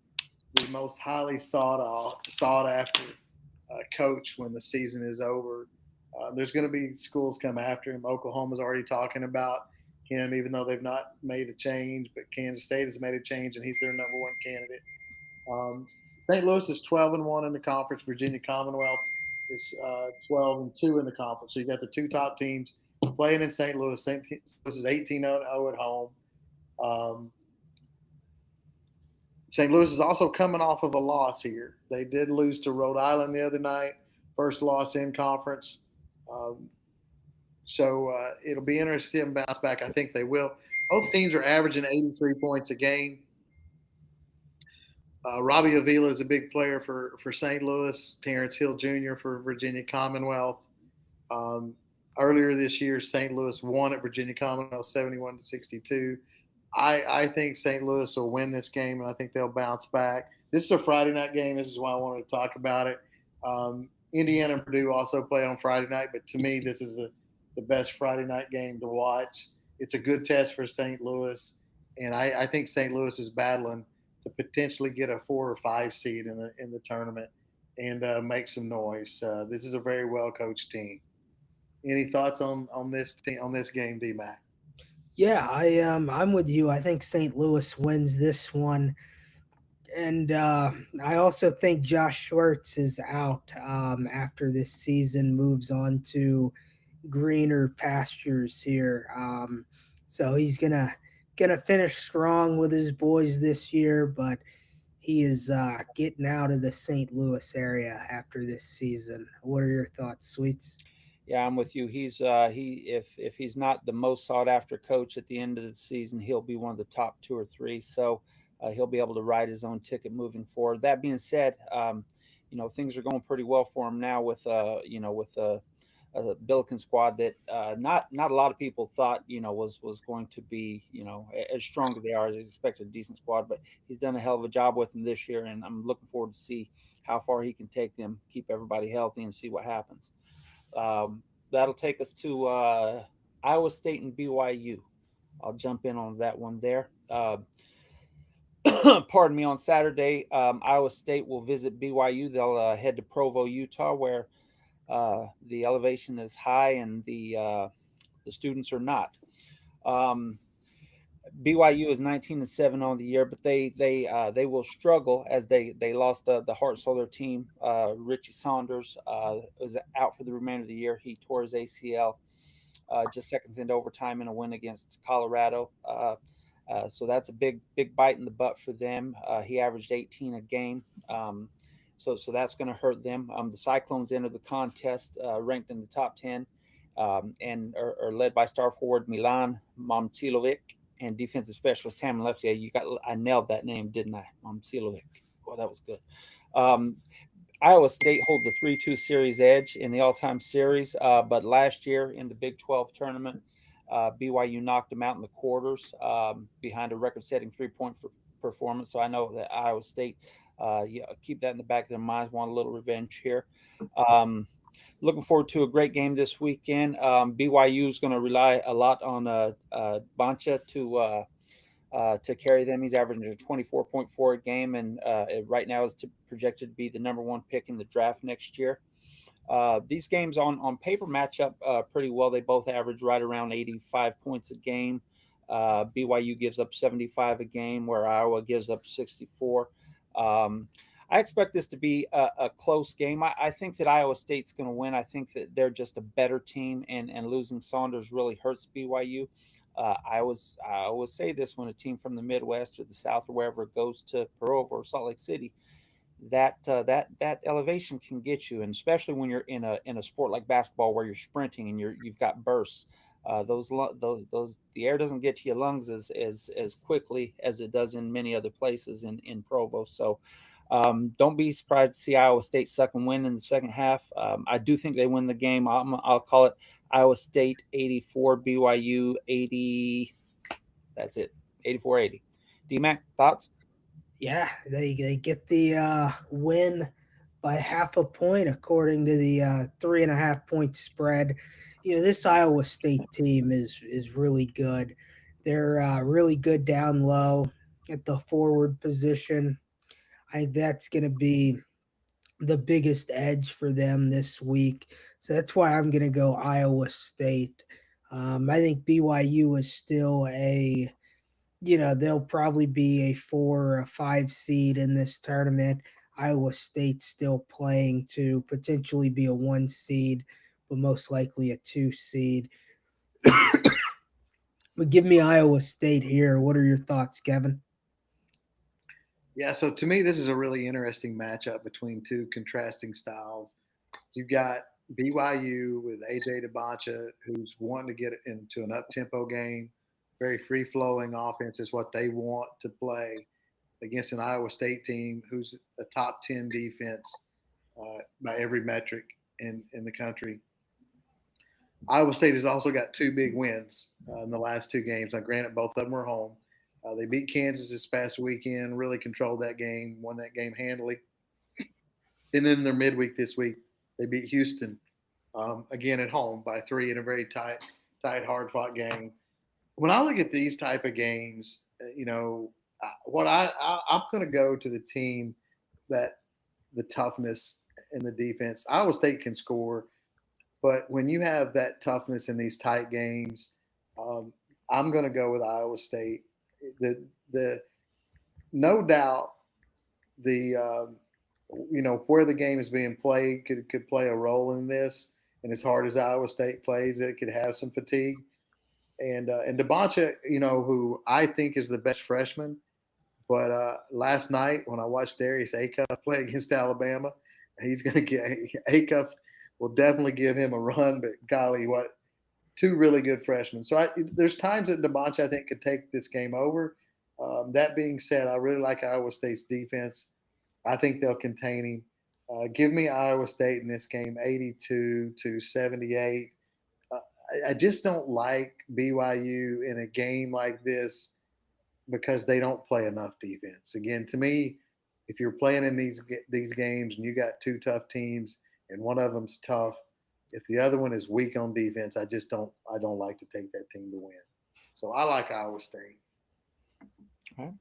the most highly sought after coach when the season is over. There's going to be schools come after him. Oklahoma's already talking about him, even though they've not made a change. But Kansas State has made a change, and he's their number one candidate. Um, St. Louis is 12-1 in the conference. Virginia Commonwealth is 12-2 in the conference. So you got the two top teams playing in St. Louis. St. Louis is 18-0 at home. Um, St. Louis is also coming off of a loss here. They did lose to Rhode Island the other night, first loss in conference. Um, so it'll be interesting to bounce back. I think they will. Both teams are averaging 83 points a game. Robbie Avila is a big player for St. Louis. Terrence Hill Jr. for Virginia Commonwealth. Um, Earlier this year, St. Louis won at Virginia Commonwealth 71-62. I think St. Louis will win this game, and I think they'll bounce back. This is a Friday night game. This is why I wanted to talk about it. Indiana and Purdue also play on Friday night, but to me, this is the best Friday night game to watch. It's a good test for St. Louis, and I think St. Louis is battling to potentially get a 4 or 5 seed in the tournament and make some noise. This is a very well coached team. Any thoughts on this team, on this game, D-Mac? Yeah, I'm with you. I think St. Louis wins this one. And I also think Josh Schwartz is out after this season, moves on to greener pastures here. So he's gonna finish strong with his boys this year, but he is getting out of the St. Louis area after this season. What are your thoughts, Sweets? Yeah, I'm with you. If he's not the most sought after coach at the end of the season, he'll be one of the top 2 or 3. So he'll be able to ride his own ticket moving forward. That being said, things are going pretty well for him now with a Billiken squad that not a lot of people thought was going to be as strong as they are. They expected a decent squad, but he's done a hell of a job with them this year, and I'm looking forward to see how far he can take them, keep everybody healthy, and see what happens. That'll take us to Iowa State and BYU. I'll jump in on that one there. Pardon me. On Saturday, Iowa State will visit BYU. They'll head to Provo, Utah, where the elevation is high and the students are not. Um, BYU is 19-7 on the year, but they will struggle as they lost the heart and soul of their team. Richie Saunders was out for the remainder of the year. He tore his ACL just seconds into overtime in a win against Colorado. So that's a big bite in the butt for them. He averaged 18 a game. So that's going to hurt them. The Cyclones entered the contest ranked in the top 10 and are led by star forward Milan Momcilovic and defensive specialist Tam Lepsia. I nailed that name, didn't I? Momcilovic. Well, that was good. Iowa State holds a 3-2 series edge in the all-time series, but last year in the Big 12 tournament, BYU knocked them out in the quarters behind a record-setting three-point performance. So I know that Iowa State, keep that in the back of their minds, want a little revenge here. Looking forward to a great game this weekend. BYU is going to rely a lot on Bancha to carry them. He's averaging a 24.4 a game, and right now is projected to be the number 1 pick in the draft next year. These games on paper match up pretty well. They both average right around 85 points a game. BYU gives up 75 a game, where Iowa gives up 64. I expect this to be a close game. I think that Iowa State's going to win. I think that they're just a better team, and losing Saunders really hurts BYU. I always say this when a team from the Midwest or the South or wherever goes to Provo or Salt Lake City, that elevation can get you, and especially when you're in a sport like basketball where you're sprinting and you've got bursts. Those the air doesn't get to your lungs as quickly as it does in many other places in Provo. So don't be surprised to see Iowa State suck and win in the second half. I do think they win the game. I'll call it Iowa State 84, BYU 80. That's it, 84-80. DMAC, thoughts? Yeah, they get the win by half a point according to the 3.5 point spread. This Iowa State team is really good. They're really good down low at the forward position. I think that's going to be the biggest edge for them this week. So that's why I'm going to go Iowa State. I think BYU is still they'll probably be a 4 or 5 seed in this tournament. Iowa State's still playing to potentially be a 1 seed, but most likely a 2 seed. But give me Iowa State here. What are your thoughts, Kevin? Yeah, so to me, this is a really interesting matchup between two contrasting styles. You've got BYU with AJ DeBoncha, who's wanting to get into an up-tempo game. Very free-flowing offense is what they want to play against an Iowa State team who's a top 10 defense by every metric in the country. Iowa State has also got two big wins in the last two games. Now, granted, both of them were home. They beat Kansas this past weekend, really controlled that game, won that game handily. And then their midweek this week, they beat Houston again at home by 3 in a very tight, hard-fought game. When I look at these type of games, I'm going to go to the team that the toughness in the defense. Iowa State can score, but when you have that toughness in these tight games, I'm going to go with Iowa State. The no doubt the where the game is being played could play a role in this. And as hard as Iowa State plays, it could have some fatigue. And DeBoncha, who I think is the best freshman, but last night when I watched Darius Acuff play against Alabama, he's going to get Acuff will definitely give him a run. But golly, what two really good freshmen. So there's times that DeBoncha I think could take this game over. That being said, I really like Iowa State's defense. I think they'll contain him. Give me Iowa State in this game, 82-78. I just don't like BYU in a game like this because they don't play enough defense. Again, to me, if you're playing in these games and you got two tough teams and one of them's tough, if the other one is weak on defense, I don't like to take that team to win. So I like Iowa State. All right.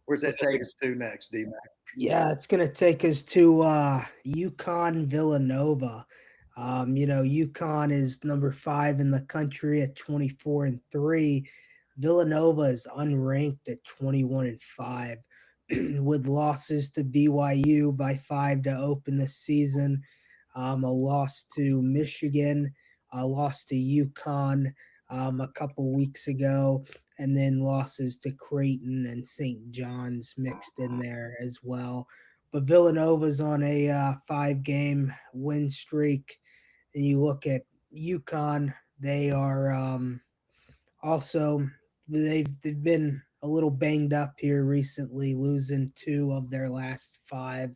Where's that take us to next, D-Mac? Yeah, it's going to take us to UConn Villanova. UConn is number 5 in the country at 24-3. Villanova is unranked at 21-5, with losses to BYU by 5 to open the season, a loss to Michigan, a loss to UConn a couple weeks ago, and then losses to Creighton and St. John's mixed in there as well. But Villanova's on a 5-game win streak. And you look at UConn, they are also they've been a little banged up here recently, losing 2 of their last 5.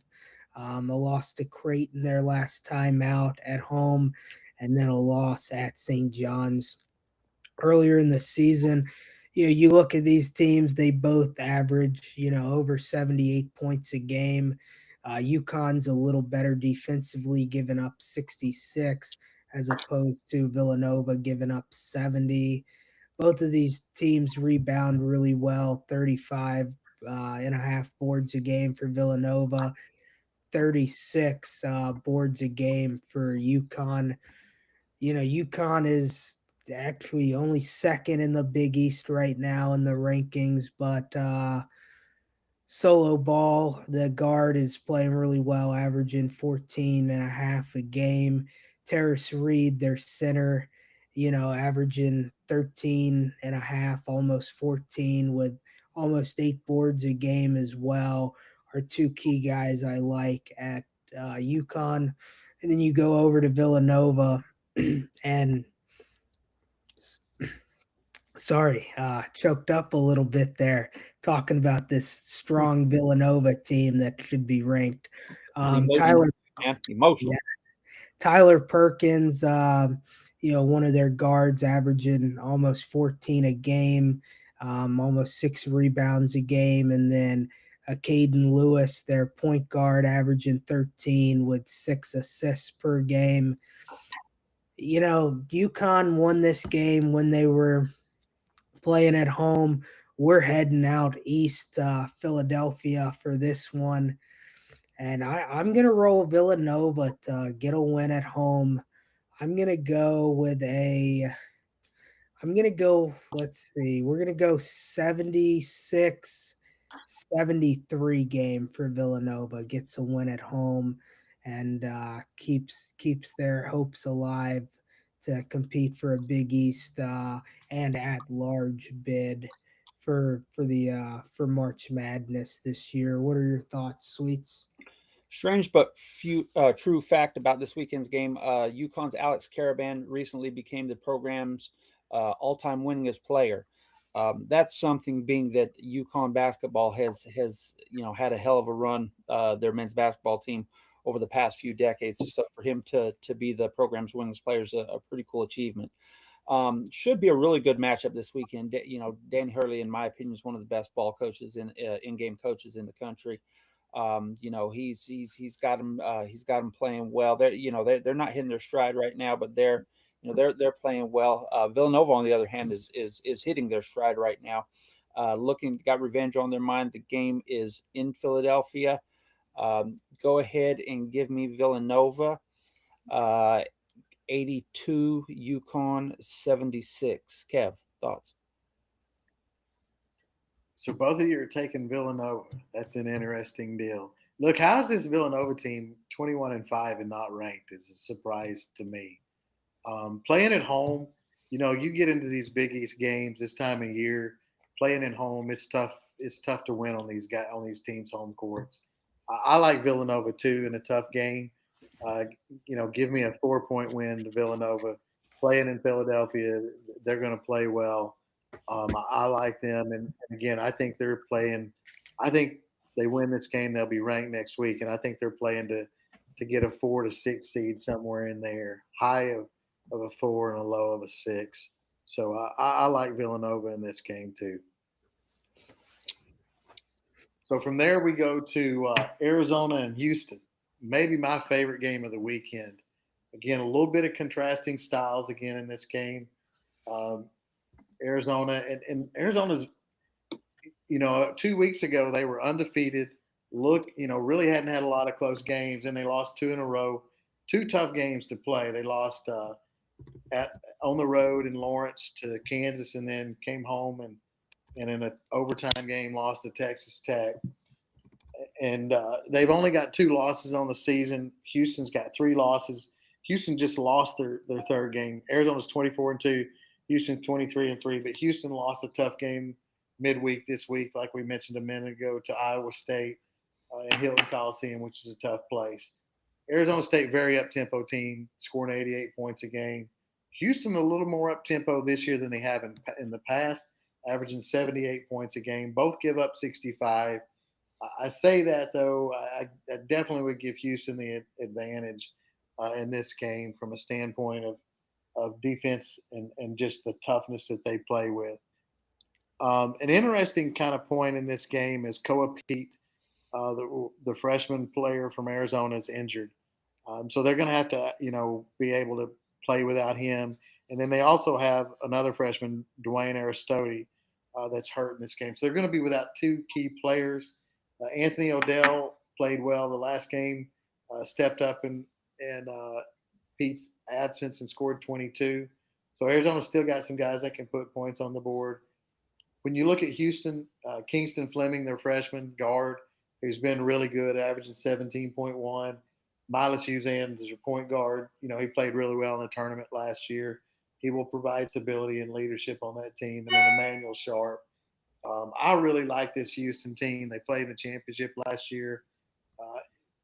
A loss to Creighton their last time out at home, and then a loss at St. John's earlier in the season. You look at these teams, they both average, over 78 points a game. UConn's a little better defensively, giving up 66 as opposed to Villanova giving up 70. Both of these teams rebound really well, 35 and a half boards a game for Villanova, 36 boards a game for UConn. UConn is actually only second in the Big East right now in the rankings, but Solo Ball, the guard, is playing really well, averaging 14 and a half a game. Terrace Reed, their center, averaging 13 and a half, almost 14, with almost 8 boards a game as well. are two key guys I like at UConn. And then you go over to Villanova and sorry, choked up a little bit there talking about this strong Villanova team that should be ranked. Emotional, man. Emotional. Yeah, Tyler Perkins, one of their guards averaging almost 14 a game, almost 6 rebounds a game. And then Caden Lewis, their point guard, averaging 13 with 6 assists per game. UConn won this game when they were playing at home. We're heading out east, Philadelphia, for this one. And I'm going to roll Villanova to get a win at home. I'm going to go let's see, we're going to go 76-73 game for Villanova. Gets a win at home and keeps their hopes alive to compete for a Big East and at large bid for March Madness this year. What are your thoughts, Sweets? Strange but true fact about this weekend's game. UConn's Alex Caravan recently became the program's all-time winningest player. That's something, being that UConn basketball has had a hell of a run, their men's basketball team, over the past few decades. So for him to be the program's winningest player is a pretty cool achievement. Should be a really good matchup this weekend. Danny Hurley, in my opinion, is one of the best ball coaches in-game coaches in the country. He's got him playing well. They're not hitting their stride right now, but they're playing well. Villanova, on the other hand, is hitting their stride right now. Got revenge on their mind. The game is in Philadelphia. Go ahead and give me Villanova. 82, UConn 76. Kev, thoughts? So both of you are taking Villanova. That's an interesting deal. Look, how is this Villanova team 21-5 and not ranked? Is a surprise to me. Playing at home, you get into these Big East games this time of year. Playing at home, it's tough. It's tough to win on these teams' home courts. I like Villanova too in a tough game. Give me a 4-point win to Villanova. Playing in Philadelphia, they're going to play well. I like them, and again, I think they're playing. I think they win this game, they'll be ranked next week, and I think they're playing to get a 4 to 6 seed somewhere in there, high of a 4 and a low of a 6. So I like Villanova in this game too. So from there we go to Arizona and Houston. Maybe my favorite game of the weekend. Again, a little bit of contrasting styles again in this game. Arizona and Arizona's, 2 weeks ago they were undefeated. Really hadn't had a lot of close games, and they lost 2 in a row. 2 tough games to play. They lost on the road in Lawrence to Kansas, and then came home and in an overtime game lost to Texas Tech. And they've only got 2 losses on the season. Houston's got 3 losses. Houston just lost their third game. Arizona's 24-2. Houston's 23-3. But Houston lost a tough game midweek this week, like we mentioned a minute ago, to Iowa State in Hilton Coliseum, which is a tough place. Arizona State, very up-tempo team, scoring 88 points a game. Houston, a little more up-tempo this year than they have in the past, averaging 78 points a game. Both give up 65. I say that, though, I definitely would give Houston the advantage in this game from a standpoint of defense and just the toughness that they play with. An interesting kind of point in this game is Koa Pete, the freshman player from Arizona, is injured. So they're going to have to, be able to play without him. And then they also have another freshman, Dwayne Aristoti, that's hurt in this game. So they're going to be without 2 key players. Anthony Odell played well the last game, stepped up in Pete's absence and scored 22. So Arizona's still got some guys that can put points on the board. When you look at Houston, Kingston Fleming, their freshman guard, who's been really good, averaging 17.1. Milas Uzan is your point guard. He played really well in the tournament last year. He will provide stability and leadership on that team. And then Emmanuel Sharp, I really like this Houston team. They played in the championship last year. Uh,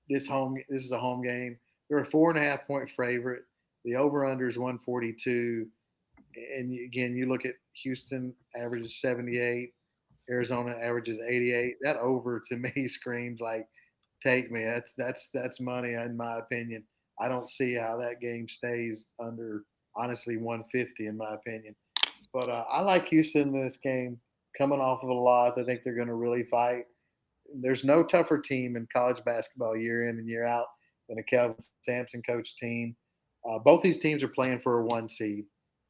this is a home game. They're a 4.5 point favorite. The over under is 142. And again, you look at Houston averages 78, Arizona averages 88. That over to me screams like take me. That's money in my opinion. I don't see how that game stays under honestly 150 in my opinion. But I like Houston in this game. Coming off of a loss, I think they're going to really fight. There's no tougher team in college basketball year in and year out than a Kelvin Sampson coach team. Both these teams are playing for a 1 seed,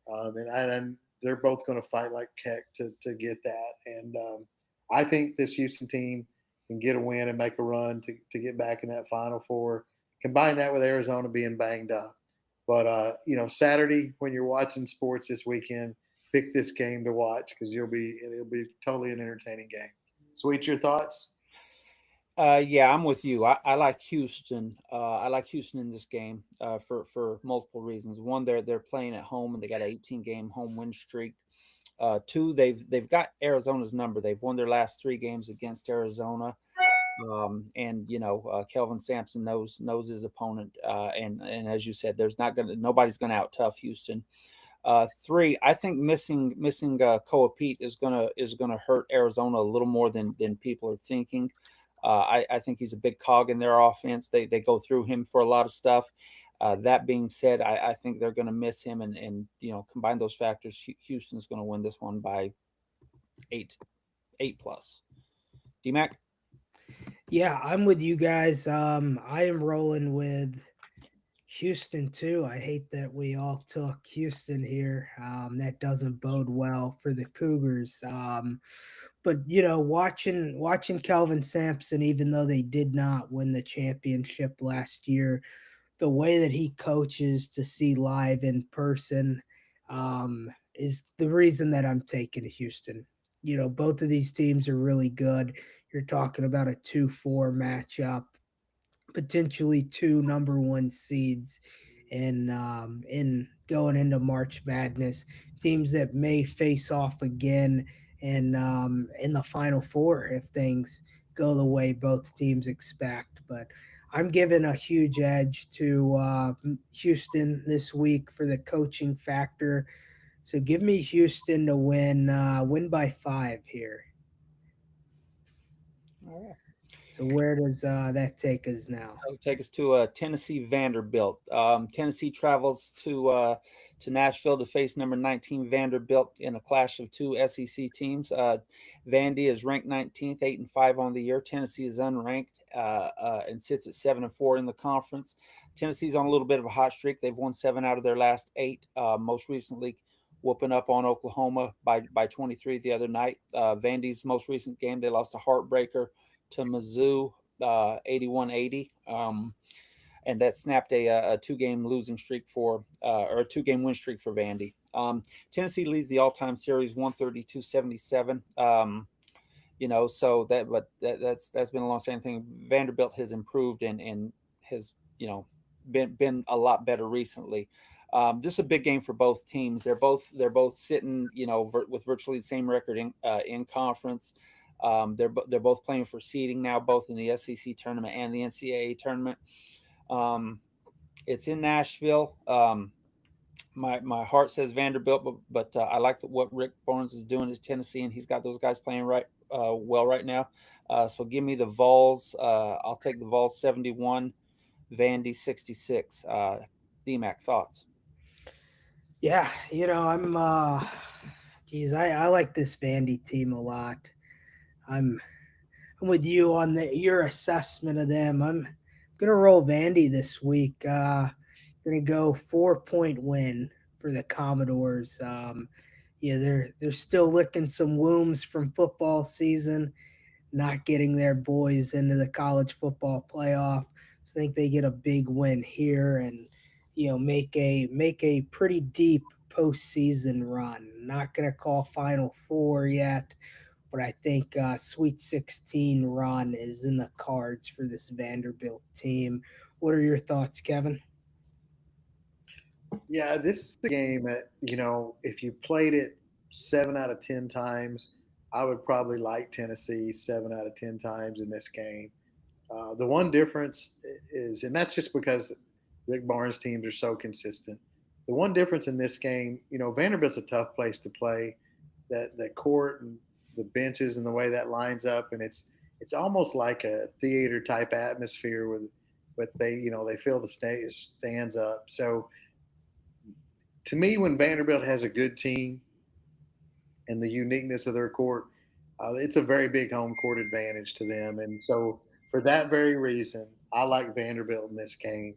and they're both going to fight like heck to get that. And I think this Houston team can get a win and make a run to get back in that Final Four. Combine that with Arizona being banged up. But Saturday when you're watching sports this weekend, pick this game to watch because it'll be totally an entertaining game. Sweet, your thoughts? Yeah, I'm with you. I like Houston. I like Houston in this game for multiple reasons. One, they're playing at home and they got an 18 game home win streak. Two, they've got Arizona's number. They've won their last 3 games against Arizona. And Kelvin Sampson knows his opponent. And as you said, nobody's gonna out tough Houston. Three, I think missing Koa Pete is gonna hurt Arizona a little more than people are thinking. I think he's a big cog in their offense. They go through him for a lot of stuff. That being said, I think they're going to miss him, and combine those factors. Houston's going to win this one by eight plus. DMAC. Yeah, I'm with you guys. I am rolling with Houston too. I hate that we all took Houston here. That doesn't bode well for the Cougars. But watching Calvin Sampson, even though they did not win the championship last year, the way that he coaches to see live in person is the reason that I'm taking Houston. Both of these teams are really good. You're talking about a 2-4 matchup, potentially two number one seeds in going into March Madness, teams that may face off again in the Final Four if things go the way both teams expect. But I'm giving a huge edge to Houston this week for the coaching factor. So give me Houston to win by 5 here. All right. So where does that take us now? That'll take us to Tennessee Vanderbilt. Tennessee travels to Nashville to face number 19 Vanderbilt in a clash of two SEC teams. Vandy is ranked 19th, 8-5 on the year. Tennessee is unranked and sits at 7-4 in the conference. Tennessee's on a little bit of a hot streak. They've won 7 out of their last 8. Most recently, whooping up on Oklahoma by 23 the other night. Vandy's most recent game, they lost a heartbreaker to Mizzou 81-80, and that snapped a 2-game losing streak or a 2-game win streak for Vandy. Tennessee leads the all-time series 132-77. So that's been a long-standing thing. Vanderbilt has improved and has been a lot better recently. This is a big game for both teams. They're both sitting with virtually the same record in conference. They're both playing for seeding now, both in the SEC tournament and the NCAA tournament. It's in Nashville. My heart says Vanderbilt, but I like what Rick Barnes is doing at Tennessee, and he's got those guys playing well right now. So give me the Vols. I'll take the Vols 71, Vandy 66. DMAC, thoughts? Yeah, I like this Vandy team a lot. I'm I'm with you on your assessment of them. I'm gonna roll Vandy this week. Gonna go 4-point win for the Commodores. Yeah, they're still licking some wounds from football season, not getting their boys into the college football playoff. So I think they get a big win here and make a pretty deep postseason run. Not gonna call Final Four yet, but I think Sweet 16 run is in the cards for this Vanderbilt team. What are your thoughts, Kevin? Yeah, this is a game that if you played it 7 out of 10 times, I would probably like Tennessee 7 out of 10 times in this game. The one difference is, and that's just because Rick Barnes teams are so consistent. The one difference in this game, Vanderbilt's a tough place to play. That court and the benches and the way that lines up, and it's almost like a theater type atmosphere with they fill the stands up. So to me, when Vanderbilt has a good team and the uniqueness of their court, it's a very big home court advantage to them. And so, for that very reason, I like Vanderbilt in this game.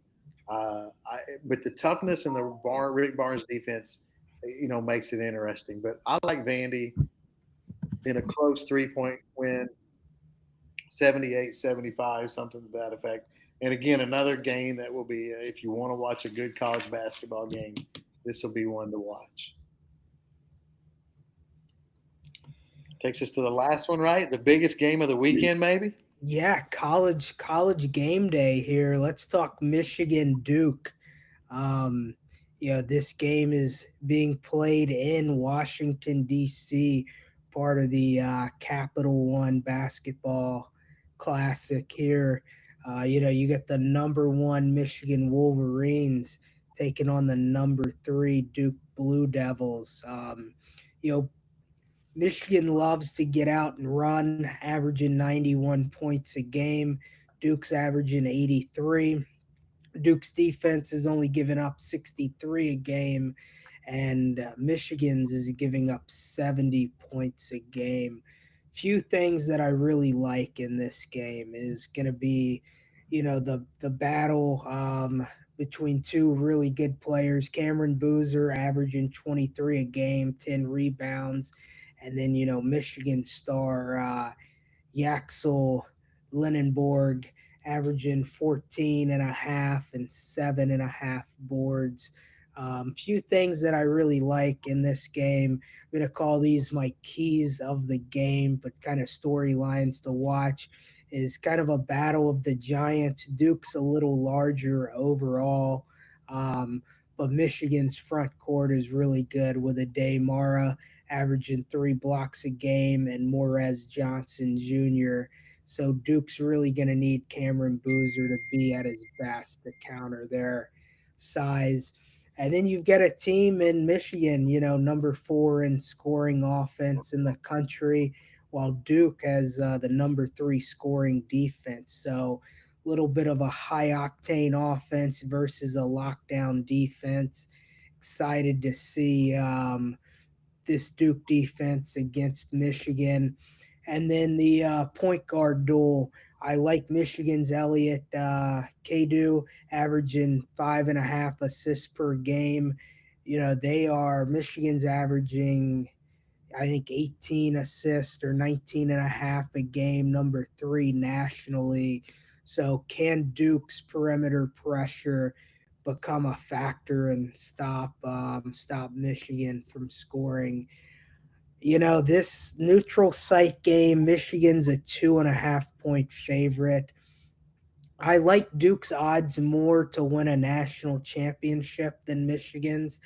But the toughness and the Rick Barnes defense, makes it interesting. But I like Vandy in a close 3-point win, 78-75, something to that effect. And again, another game that will be, if you want to watch a good college basketball game, this will be one to watch. Takes us to the last one, right? The biggest game of the weekend, maybe? Yeah, college game day here. Let's talk Michigan Duke. Um, this game is being played in Washington D.C., part of the Capital One basketball classic here. You get the number one Michigan Wolverines taking on the number three Duke Blue Devils. You know, Michigan loves to get out and run, averaging 91 points a game. Duke's averaging 83. Duke's defense is only giving up 63 a game, and Michigan's is giving up 70 points a game. Few things that I really like in this game is going to be, the battle between two really good players. Cameron Boozer averaging 23 a game, 10 rebounds, and then Michigan star Yaxel Linenborg averaging 14 and a half and 7.5 boards. Few things that I really like in this game. I'm going to call these my keys of the game, but kind of storylines to watch is kind of a battle of the giants. Duke's a little larger overall, but Michigan's front court is really good with Ade Mara averaging 3 blocks a game and Morez Johnson Jr. So Duke's really going to need Cameron Boozer to be at his best to counter their size. And then you've got a team in Michigan, number 4 in scoring offense in the country, while Duke has the number 3 scoring defense. So a little bit of a high octane offense versus a lockdown defense. Excited to see this Duke defense against Michigan. And then the point guard duel. I like Michigan's Elliot Kadu averaging 5.5 assists per game. Michigan's averaging, I think, 18 assists or 19 and a half a game, number 3 nationally. So can Duke's perimeter pressure become a factor and stop Michigan from scoring? This neutral site game, Michigan's a 2.5 point favorite. I like Duke's odds more to win a national championship than Michigan's,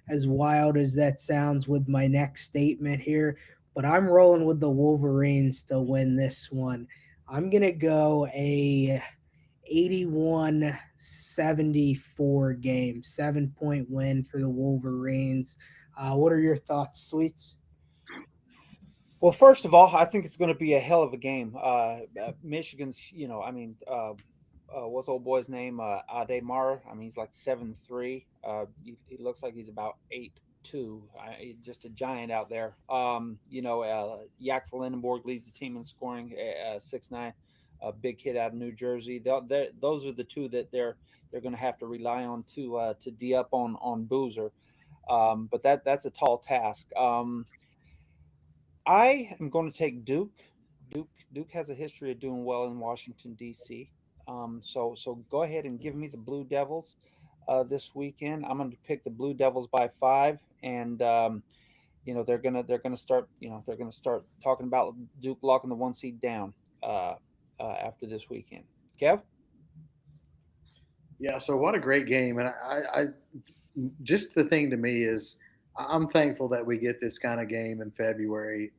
as wild as that sounds with my next statement here. But I'm rolling with the Wolverines to win this one. I'm going to go a 81-74 game, 7-point win for the Wolverines. What are your thoughts, Sweets? Well, first of all, I think it's going to be a hell of a game. Michigan's, what's old boy's name? Ade Mara. I mean, he's like 7'3". He looks like he's about 8'2". Just a giant out there. Yaxel Lindenborg leads the team in scoring, 6'9". A big kid out of New Jersey. Those are the two that they're going to have to rely on to D up on Boozer. But that's a tall task. I am going to take Duke. Duke has a history of doing well in Washington D.C. So go ahead and give me the Blue Devils this weekend. I'm going to pick the Blue Devils by 5, and they're gonna start talking about Duke locking the 1 seed down after this weekend. Kev? Yeah, so what a great game. And I just the thing to me is I'm thankful that we get this kind of game in February.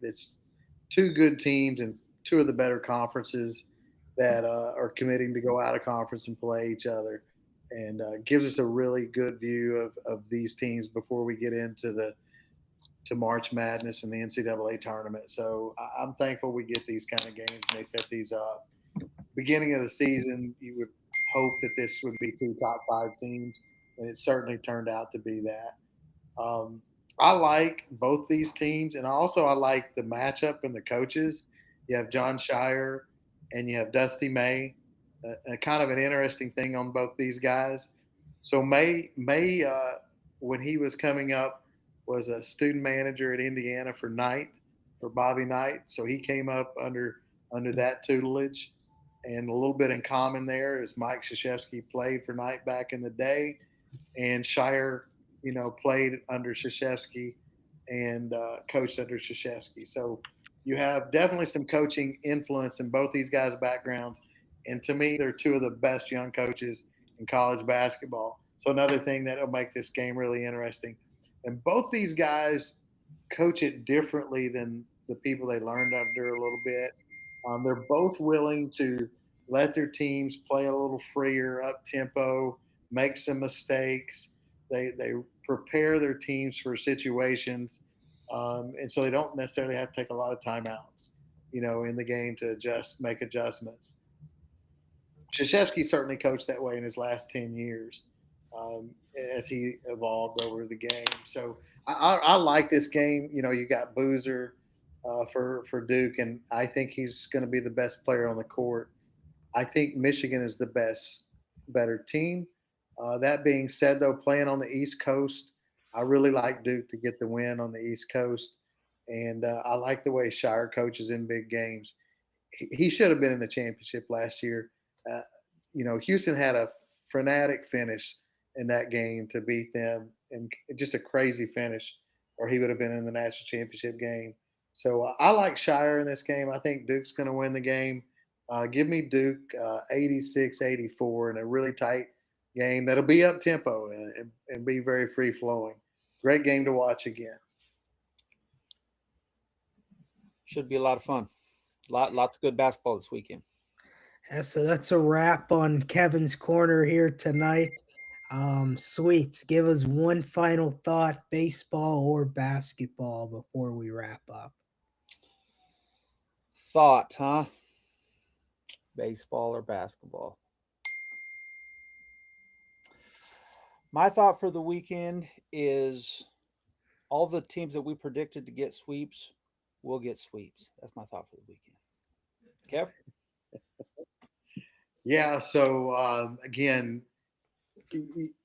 two good teams and two of the better conferences that are committing to go out of conference and play each other, and gives us a really good view of these teams before we get into the to March Madness and the NCAA tournament. So I'm thankful we get these kind of games and they set these up. Beginning of the season, you would hope that this would be two top five teams, and it certainly turned out to be that. Um, I like both these teams, and I like the matchup and the coaches. You have John Shire and you have Dusty May. A kind of an interesting thing on both these guys. So May, when he was coming up, was a student manager at Indiana for Knight, for Bobby Knight. So he came up under that tutelage, and a little bit in common there is Mike Krzyzewski played for Knight back in the day, and Shire, played under Krzyzewski and coached under Krzyzewski. So you have definitely some coaching influence in both these guys' backgrounds. And to me, they're two of the best young coaches in college basketball. So another thing that will make this game really interesting. And both these guys coach it differently than the people they learned under a little bit. They're both willing to let their teams play a little freer, up tempo, make some mistakes. They prepare their teams for situations, and so they don't necessarily have to take a lot of timeouts, in the game to make adjustments. Krzyzewski certainly coached that way in his last 10 years, as he evolved over the game. So I like this game. You got Boozer for Duke, and I think he's going to be the best player on the court. I think Michigan is better team. That being said, though, playing on the East Coast, I really like Duke to get the win on the East Coast, and I like the way Shire coaches in big games. He should have been in the championship last year. Uh, Houston had a frenetic finish in that game to beat them, and just a crazy finish, or he would have been in the national championship game. So I like Shire in this game. I think Duke's going to win the game. Give me Duke 86-84 in a really tight game that'll be up tempo and be very free flowing. Great game to watch again. Should be a lot of fun. Lots of good basketball this weekend. Yeah, so that's a wrap on Kevin's Corner here tonight. Sweets, give us one final thought, baseball or basketball, before we wrap up. Thought, huh? Baseball or basketball? My thought for the weekend is all the teams that we predicted to get sweeps will get sweeps. That's my thought for the weekend. Kev? Yeah. So again,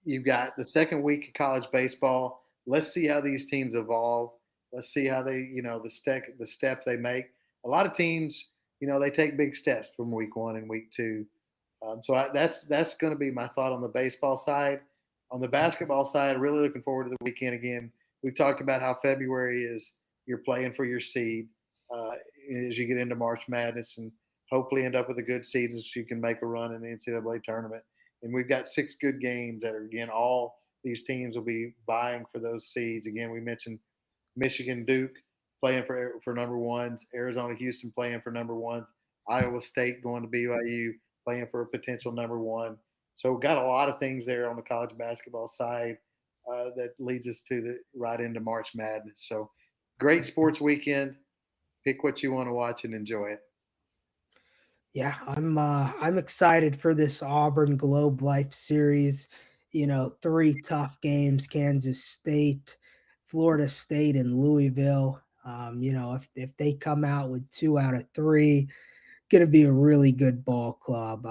you've got the second week of college baseball. Let's see how these teams evolve. Let's see how they, the step they make. A lot of teams, they take big steps from week one and week two. That's going to be my thought on the baseball side. On the basketball side, really looking forward to the weekend again. We've talked about how February is you're playing for your seed as you get into March Madness, and hopefully end up with a good season so you can make a run in the NCAA tournament. And we've got 6 good games that are, again, all these teams will be vying for those seeds. Again, we mentioned Michigan, Duke playing for number ones, Arizona, Houston playing for number ones, Iowa State going to BYU playing for a potential number one. So got a lot of things there on the college basketball side that leads us to right into March Madness. So great sports weekend. Pick what you want to watch and enjoy it. Yeah, I'm excited for this Auburn Globe Life series. 3 tough games: Kansas State, Florida State, and Louisville. If they come out with 2 out of 3, going to be a really good ball club.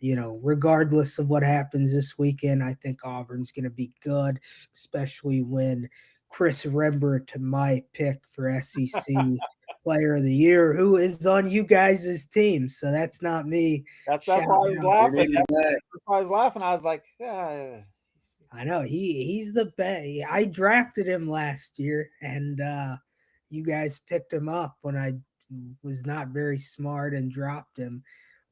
Regardless of what happens this weekend, I think Auburn's going to be good, especially when Chris Rembert, to my pick for SEC Player of the Year, who is on you guys' team. So that's not me. That's why I was laughing. That's why I was laughing. I was like, I know he's the best. I drafted him last year, and you guys picked him up when I was not very smart and dropped him.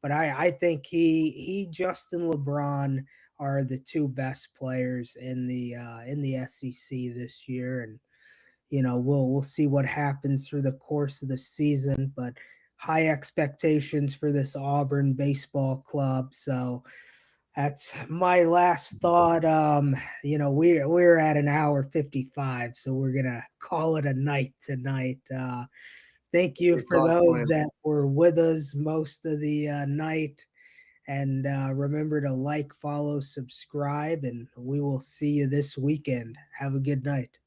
But I think he Justin LeBron are the 2 best players in the SEC this year, and we'll see what happens through the course of the season, but high expectations for this Auburn baseball club. So that's my last thought. We're at an hour 55, so we're gonna call it a night tonight. Thank you for those that were with us most of the night. And remember to like, follow, subscribe, and we will see you this weekend. Have a good night.